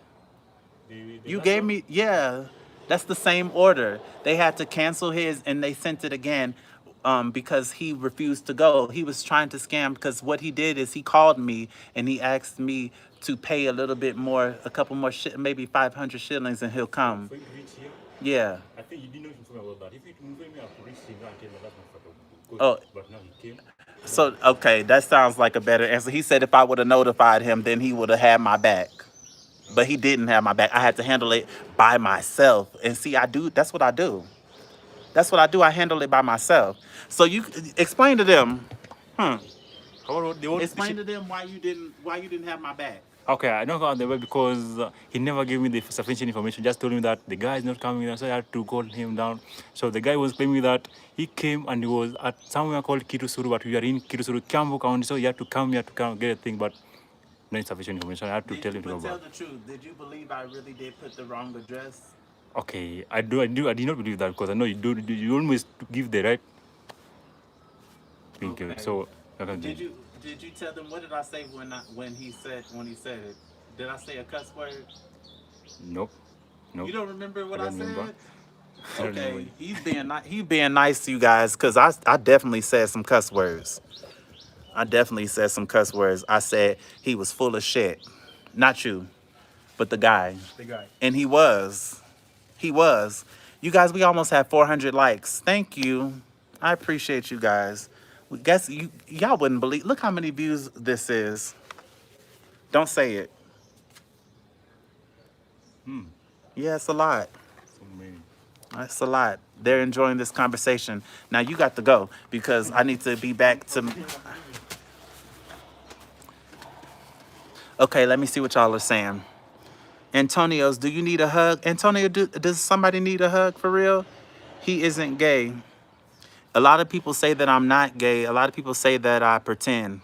The You last gave one? me, yeah. That's the same order. They had to cancel his and they sent it again because he refused to go. He was trying to scam because what he did is he called me and he asked me to pay a little bit more, a couple more, maybe 500 shillings, and he'll come. For you to reach here, Yeah. I think you didn't know inform about that. If you inform me, I could reach him and tell me that's my photo. Oh, But now he came. so, okay, that sounds like a better answer. He said if I would have notified him, then he would have had my back. But he didn't have my back. I had to handle it by myself. And see, that's what I do. That's what I do. I handle it by myself. So you explain to them. How about the Explain to them why you didn't have my back. Okay, I don't go on the way because he never gave me the sufficient information. Just told me that the guy is not coming, so I had to call him down. So the guy was claiming that he came and he was at somewhere called Kitusuru, but we are in Kitusuru, Kiambu County, so he had to come here to come get a thing, but no insufficient information. I had to tell him to go Tell back. the truth. Did you believe I really did put the wrong address? Okay, I did not believe that because I know you always give the right thing. Okay. So I can Did you tell them, what did I say when he said it? Did I say a cuss word? Nope. You don't remember what I don't remember. said? I don't Okay, remember. he's being nice to you guys, because I definitely said some cuss words. I definitely said some cuss words. I said he was full of shit. Not you, but the guy. The guy. And he was. He was. You guys, we almost had 400 likes. Thank you. I appreciate you guys. We guess y'all wouldn't believe. Look how many views this is. Don't say it. Yeah, it's a lot. So many. That's a lot. They're enjoying this conversation. Now you got to go because I need to be back to. Okay, let me see what y'all are saying. Antonio's, do you need a hug? Antonio, does somebody need a hug for real? He isn't gay. A lot of people say that I'm not gay. A lot of people say that I pretend,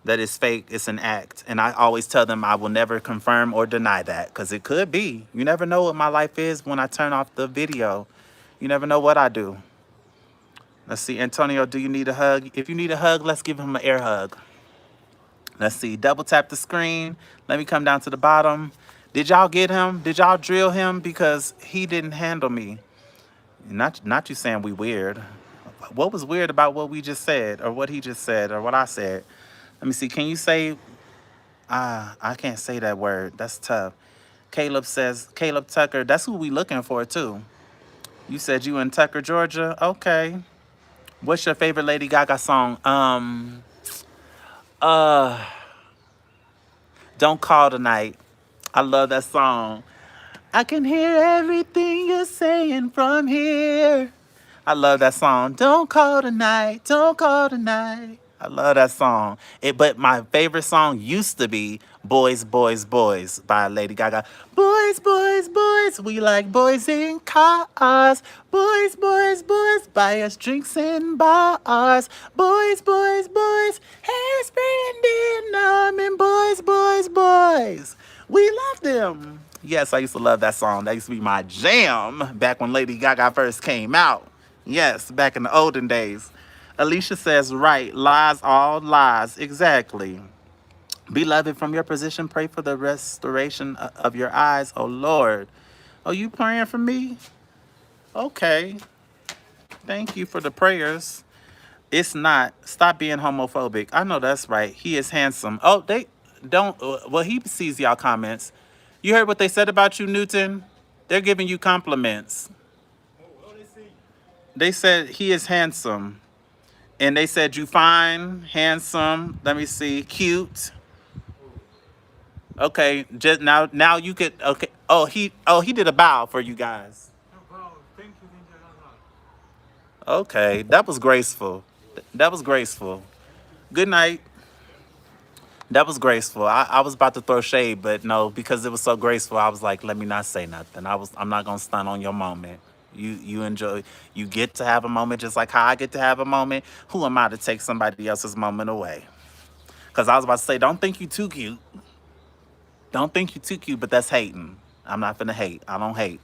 that it's fake, it's an act. And I always tell them I will never confirm or deny that, because it could be. You never know what my life is when I turn off the video. You never know what I do. Let's see, Antonio, do you need a hug? If you need a hug, let's give him an air hug. Let's see, double tap the screen. Let me come down to the bottom. Did y'all get him? Did y'all drill him? Because he didn't handle me. Not you saying we weird. What was weird about what we just said, or what he just said, or what I said? Let me see. Can you say, I can't say that word. That's tough. Caleb Tucker. That's who we looking for, too. You said you in Tucker, Georgia? Okay. What's your favorite Lady Gaga song? Don't Call Tonight. I love that song. I can hear everything you're saying from here. I love that song. Don't call tonight. Don't call tonight. I love that song. But my favorite song used to be Boys, Boys, Boys by Lady Gaga. Boys, boys, boys. We like boys in cars. Boys, boys, boys. Buy us drinks in bars. Boys, boys, boys. Hairspray and denim. And boys, boys, boys. We love them. Yes, I used to love that song. That used to be my jam back when Lady Gaga first came out. Yes, back in the olden days. Alicia says, right, lies, all lies. Exactly. Beloved, from your position, pray for the restoration of your eyes, oh Lord. Oh, you praying for me? Okay. Thank you for the prayers. It's not. Stop being homophobic. I know that's right. He is handsome. Oh, they don't. Well, he sees y'all comments. You heard what they said about you, Newton? They're giving you compliments. They said he is handsome. And they said you fine, handsome, let me see, cute. Okay, just now you could, okay. He did a bow for you guys. Okay, that was graceful. That was graceful. Good night. That was graceful. I was about to throw shade, but no, because it was so graceful, I was like, let me not say nothing. I'm not gonna stunt on your moment. You enjoy, you get to have a moment just like how I get to have a moment. Who am I to take somebody else's moment away? Because I was about to say, don't think you too cute. Don't think you too cute, but that's hating. I'm not finna hate. I don't hate.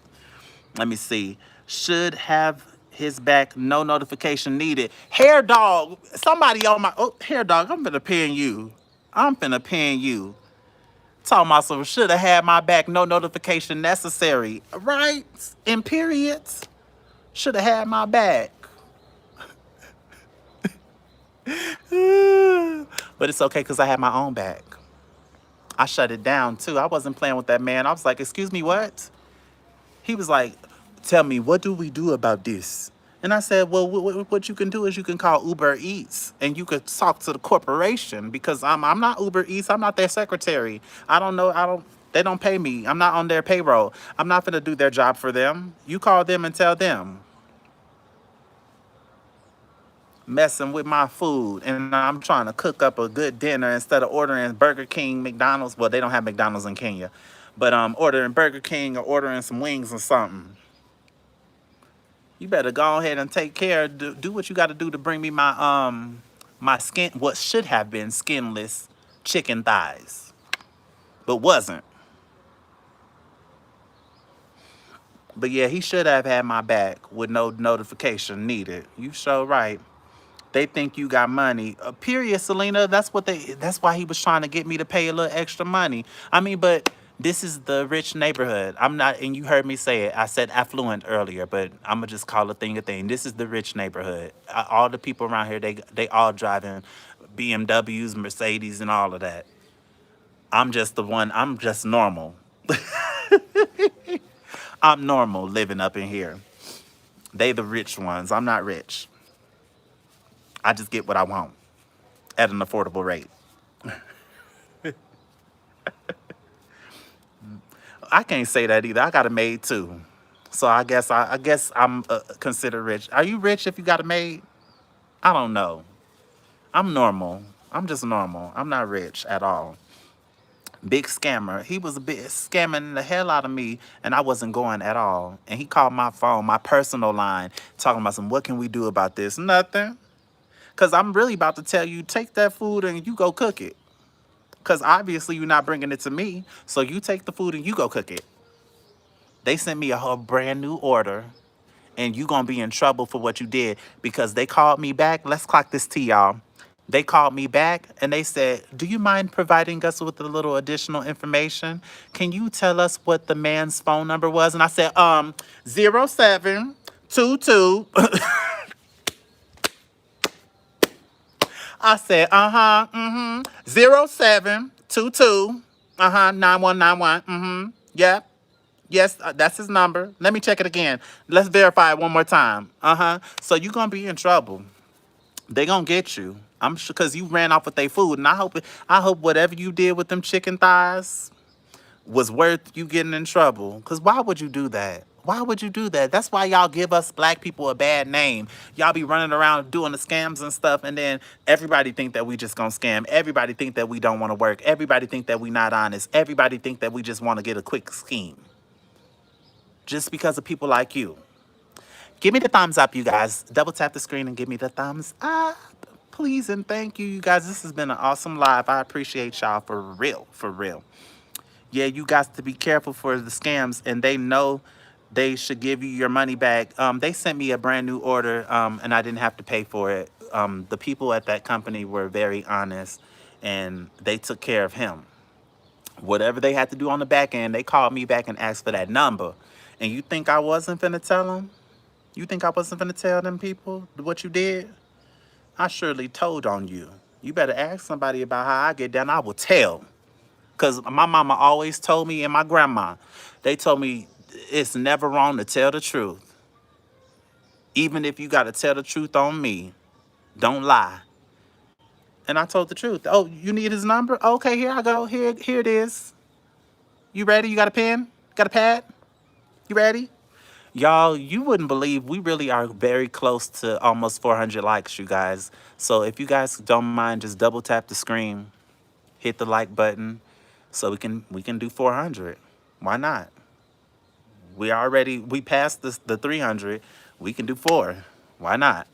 Let me see. Should have his back, no notification needed. Hair dog, somebody on my, oh, hair dog, I'm finna pin you. I'm finna pin you. Talking about some should have had my back, no notification necessary. Right? In periods. Should have had my back. But it's okay because I had my own back. I shut it down too. I wasn't playing with that man. I was like, excuse me, what? He was like, tell me, what do we do about this? And I said, well, what you can do is you can call Uber Eats and you could talk to the corporation because I'm not Uber Eats. I'm not their secretary. I don't know. They don't pay me. I'm not on their payroll. I'm not going to do their job for them. You call them and tell them. Messing with my food and I'm trying to cook up a good dinner instead of ordering Burger King, McDonald's. Well, they don't have McDonald's in Kenya, but ordering Burger King or ordering some wings or something. You better go ahead and take care. Do what you got to do to bring me my skin, what should have been skinless chicken thighs, but wasn't. But yeah, he should have had my back with no notification needed. You sure right. They think you got money. Period, Selena. That's why he was trying to get me to pay a little extra money. I mean, but this is the rich neighborhood. I'm not, and you heard me say it. I said affluent earlier, but I'm gonna just call a thing a thing. This is the rich neighborhood. All the people around here, they all driving BMWs, Mercedes, and all of that. I'm just the one. I'm just normal. I'm normal living up in here. They the rich ones. I'm not rich. I just get what I want at an affordable rate. I can't say that either. I got a maid too, so I guess I'm considered rich. Are you rich if you got a maid? I don't know. I'm normal. I'm just normal. I'm not rich at all. Big scammer. He was a bit scamming the hell out of me, and I wasn't going at all. And he called my phone, my personal line, talking about some. What can we do about this? Nothing. Cause I'm really about to tell you, take that food and you go cook it. Cause obviously you're not bringing it to me, so you take the food and you go cook it. They sent me a whole brand new order, and you gonna be in trouble for what you did because they called me back. Let's clock this T, y'all. They called me back and they said, do you mind providing us with a little additional information? Can you tell us what the man's phone number was? And I said, 0722. I said, 0722, 9191, yep. Yes, that's his number. Let me check it again. Let's verify it one more time. So you're going to be in trouble. They going to get you. I'm sure because you ran off with their food. And I hope whatever you did with them chicken thighs was worth you getting in trouble. Because why would you do that? Why would you do that? That's why y'all give us black people a bad name. Y'all be running around doing the scams and stuff, and then everybody think that we just gonna scam. Everybody think that we don't want to work. Everybody think that we not honest. Everybody think that we just want to get a quick scheme. Just because of people like you. Give me the thumbs up, you guys. Double tap the screen and give me the thumbs up. Please and thank you, you guys. This has been an awesome live. I appreciate y'all for real, for real. Yeah, you got to be careful for the scams, and they know they should give you your money back. They sent me a brand new order, and I didn't have to pay for it. The people at that company were very honest, and they took care of him. Whatever they had to do on the back end, they called me back and asked for that number. And you think I wasn't finna tell them? You think I wasn't finna tell them people what you did? I surely told on you. You better ask somebody about how I get down. I will tell. Because my mama always told me, and my grandma, they told me it's never wrong to tell the truth. Even if you got to tell the truth on me, don't lie. And I told the truth. Oh, you need his number? Okay, here I go. Here it is. You ready? You got a pen? Got a pad? You ready? Y'all, you wouldn't believe we really are very close to almost 400 likes, you guys. So if you guys don't mind, just double tap the screen, hit the like button, so we can do 400. Why not? We passed the 300. We can do 4. Why not?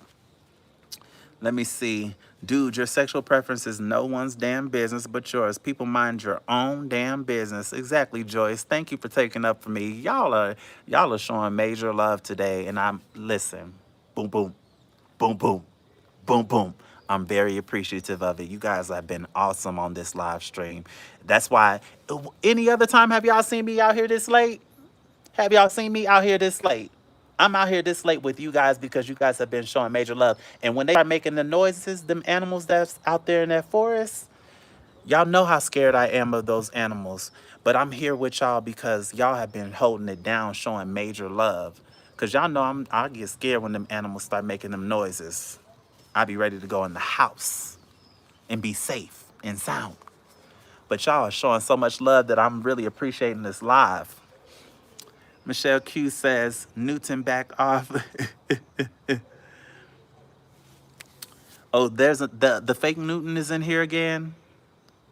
Let me see. Dude, your sexual preference is no one's damn business but yours. People mind your own damn business. Exactly, Joyce. Thank you for taking up for me. Y'all are showing major love today, and I'm listen. Boom boom. Boom boom. Boom boom. I'm very appreciative of it. You guys have been awesome on this live stream. That's why any other time have y'all seen me out here this late? Have y'all seen me out here this late? I'm out here this late with you guys because you guys have been showing major love. And when they start making the noises, them animals that's out there in that forest, y'all know how scared I am of those animals. But I'm here with y'all because y'all have been holding it down, showing major love. Cause y'all know I get scared when them animals start making them noises. I be ready to go in the house and be safe and sound. But y'all are showing so much love that I'm really appreciating this live. Michelle Q says, Newton back off. Oh, the fake Newton is in here again.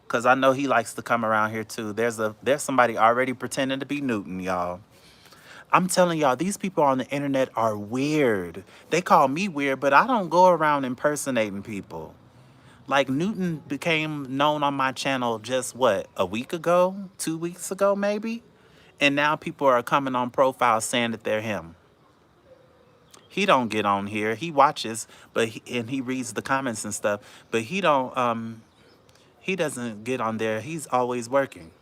Cause I know he likes to come around here too. There's somebody already pretending to be Newton, y'all. I'm telling y'all, these people on the internet are weird. They call me weird, but I don't go around impersonating people. Like Newton became known on my channel just what, a week ago? 2 weeks ago, maybe? And now people are coming on profile saying that they're him. He don't get on here. He watches, and he reads the comments and stuff, but he doesn't get on there. He's always working.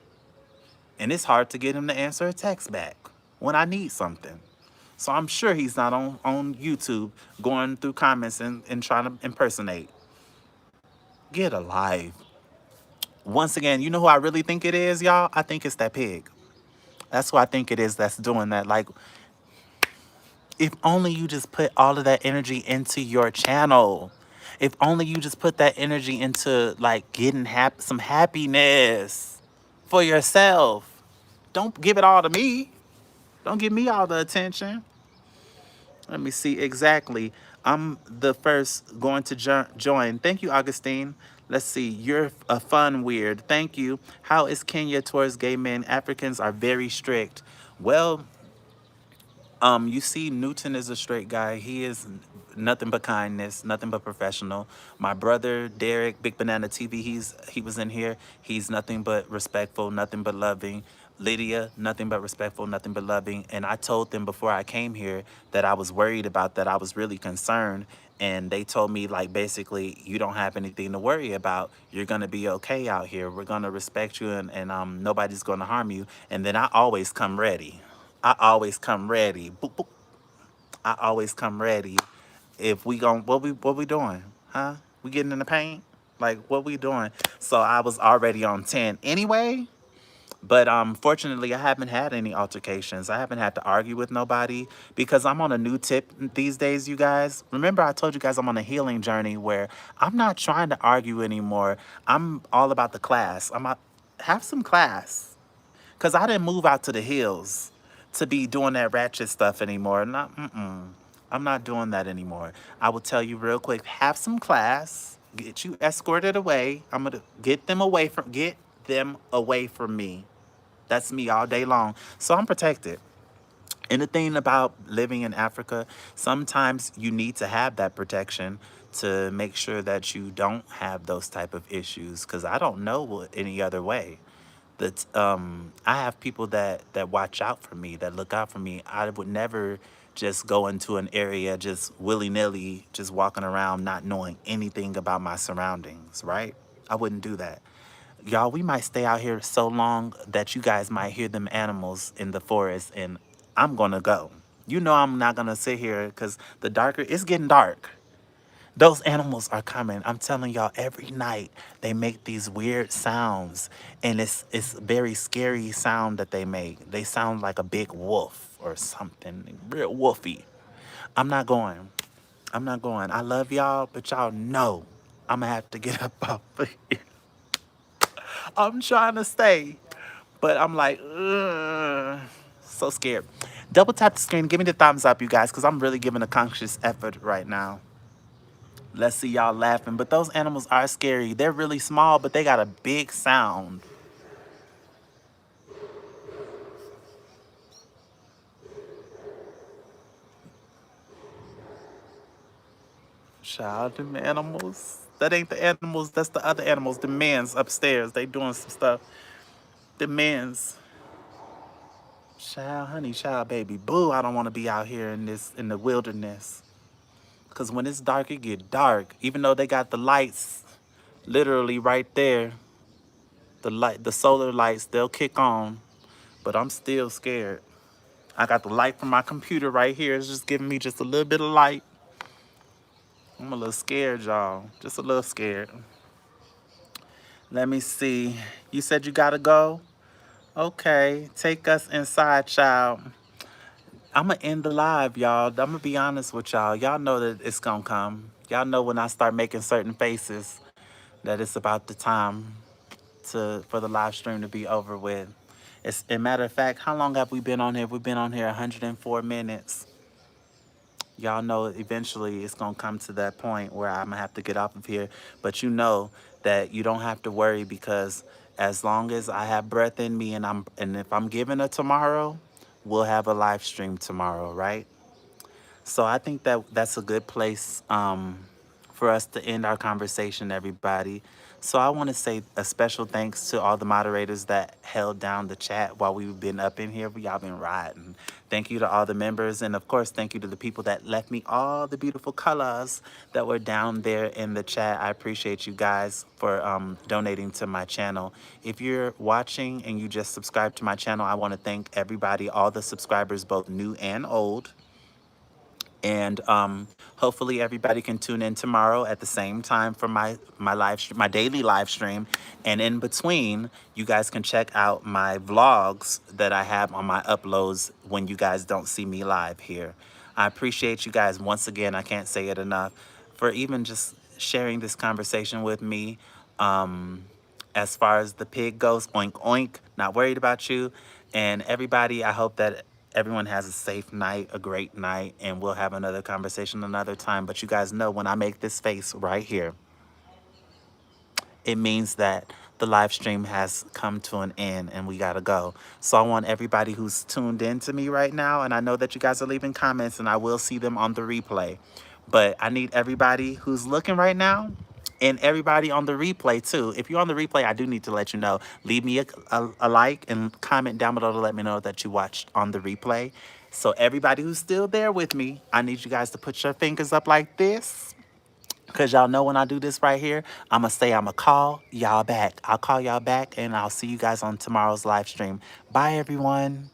And it's hard to get him to answer a text back when I need something. So I'm sure he's not on YouTube going through comments and trying to impersonate. Get a life. Once again, you know who I really think it is, y'all? I think it's that pig. That's who I think it is that's doing that. Like, if only you just put all of that energy into your channel. If only you just put that energy into like getting some happiness for yourself. Don't give it all to me. Don't give me all the attention. Let me see exactly. I'm the first going to join. Thank you, Augustine. Let's see. You're a fun weird. Thank you. How is Kenya towards gay men? Africans are very strict. Well, you see, Newton is a straight guy. He is nothing but kindness, nothing but professional. My brother Derek, Big Banana TV, he was in here. He's nothing but respectful, nothing but loving. Lydia, nothing but respectful, nothing but loving. And I told them before I came here that I was worried about that. I was really concerned. And they told me, like, basically, you don't have anything to worry about. You're going to be okay out here. We're going to respect you, and nobody's going to harm you. And then I always come ready. I always come ready. Boop, boop. I always come ready. If we gon' what we doing? Huh? We getting in the paint? Like what we doing? So I was already on 10 anyway. But fortunately, I haven't had any altercations. I haven't had to argue with nobody because I'm on a new tip these days, you guys. Remember, I told you guys I'm on a healing journey where I'm not trying to argue anymore. I'm all about the class. Have some class. Because I didn't move out to the hills to be doing that ratchet stuff anymore. I'm not doing that anymore. I will tell you real quick, have some class, get you escorted away. I'm going to get them away from me. That's me all day long. So I'm protected. And the thing about living in Africa, sometimes you need to have that protection to make sure that you don't have those type of issues. Because I don't know any other way. That I have people that watch out for me, that look out for me. I would never just go into an area just willy-nilly, just walking around not knowing anything about my surroundings, right? I wouldn't do that. Y'all, we might stay out here so long that you guys might hear them animals in the forest, and I'm gonna go. You know I'm not gonna sit here because it's getting dark. Those animals are coming. I'm telling y'all, every night they make these weird sounds, and it's very scary sound that they make. They sound like a big wolf or something, real wolfy. I'm not going. I'm not going. I love y'all, but y'all know I'm gonna have to get up off of here. I'm trying to stay, but I'm like, ugh, so scared. Double tap the screen. Give me the thumbs up, you guys, because I'm really giving a conscious effort right now. Let's see y'all laughing. But those animals are scary. They're really small, but they got a big sound. Shout out to them animals. That ain't the animals. That's the other animals. The men's upstairs. They doing some stuff. The men's. Child, honey, child, baby, boo. I don't want to be out here in the wilderness. Cause when it's dark, it get dark. Even though they got the lights, literally right there, the solar lights, they'll kick on. But I'm still scared. I got the light from my computer right here. It's just giving me just a little bit of light. I'm a little scared, y'all. Just a little scared. Let me see. You said you gotta go? Okay. Take us inside, child. I'm gonna end the live, y'all. I'm gonna be honest with y'all. Y'all know that it's gonna come. Y'all know when I start making certain faces that it's about the time for the live stream to be over with. It's a matter of fact, how long have we been on here? We've been on here 104 minutes. Y'all know eventually it's gonna come to that point where I'm gonna have to get off of here. But you know that you don't have to worry, because as long as I have breath in me and if I'm given a tomorrow, we'll have a live stream tomorrow, right? So I think that that's a good place for us to end our conversation, everybody. So I want to say a special thanks to all the moderators that held down the chat while we've been up in here. Y'all been riding. Thank you to all the members. And of course, thank you to the people that left me all the beautiful colors that were down there in the chat. I appreciate you guys for donating to my channel. If you're watching and you just subscribed to my channel, I want to thank everybody, all the subscribers, both new and old. And hopefully everybody can tune in tomorrow at the same time for my daily live stream. And in between, you guys can check out my vlogs that I have on my uploads when you guys don't see me live here. I appreciate you guys once again. I can't say it enough for even just sharing this conversation with me. As far as the pig goes, oink oink, not worried about you. And everybody, I hope that everyone has a safe night, a great night, and we'll have another conversation another time. But you guys know when I make this face right here, it means that the live stream has come to an end and we gotta go. So I want everybody who's tuned in to me right now, and I know that you guys are leaving comments and I will see them on the replay, but I need everybody who's looking right now and everybody on the replay too. If you're on the replay, I do need to let you know. Leave me a like and comment down below to let me know that you watched on the replay. So everybody who's still there with me, I need you guys to put your fingers up like this. Because y'all know when I do this right here, I'm going to say I'm going to call y'all back. I'll call y'all back and I'll see you guys on tomorrow's live stream. Bye, everyone.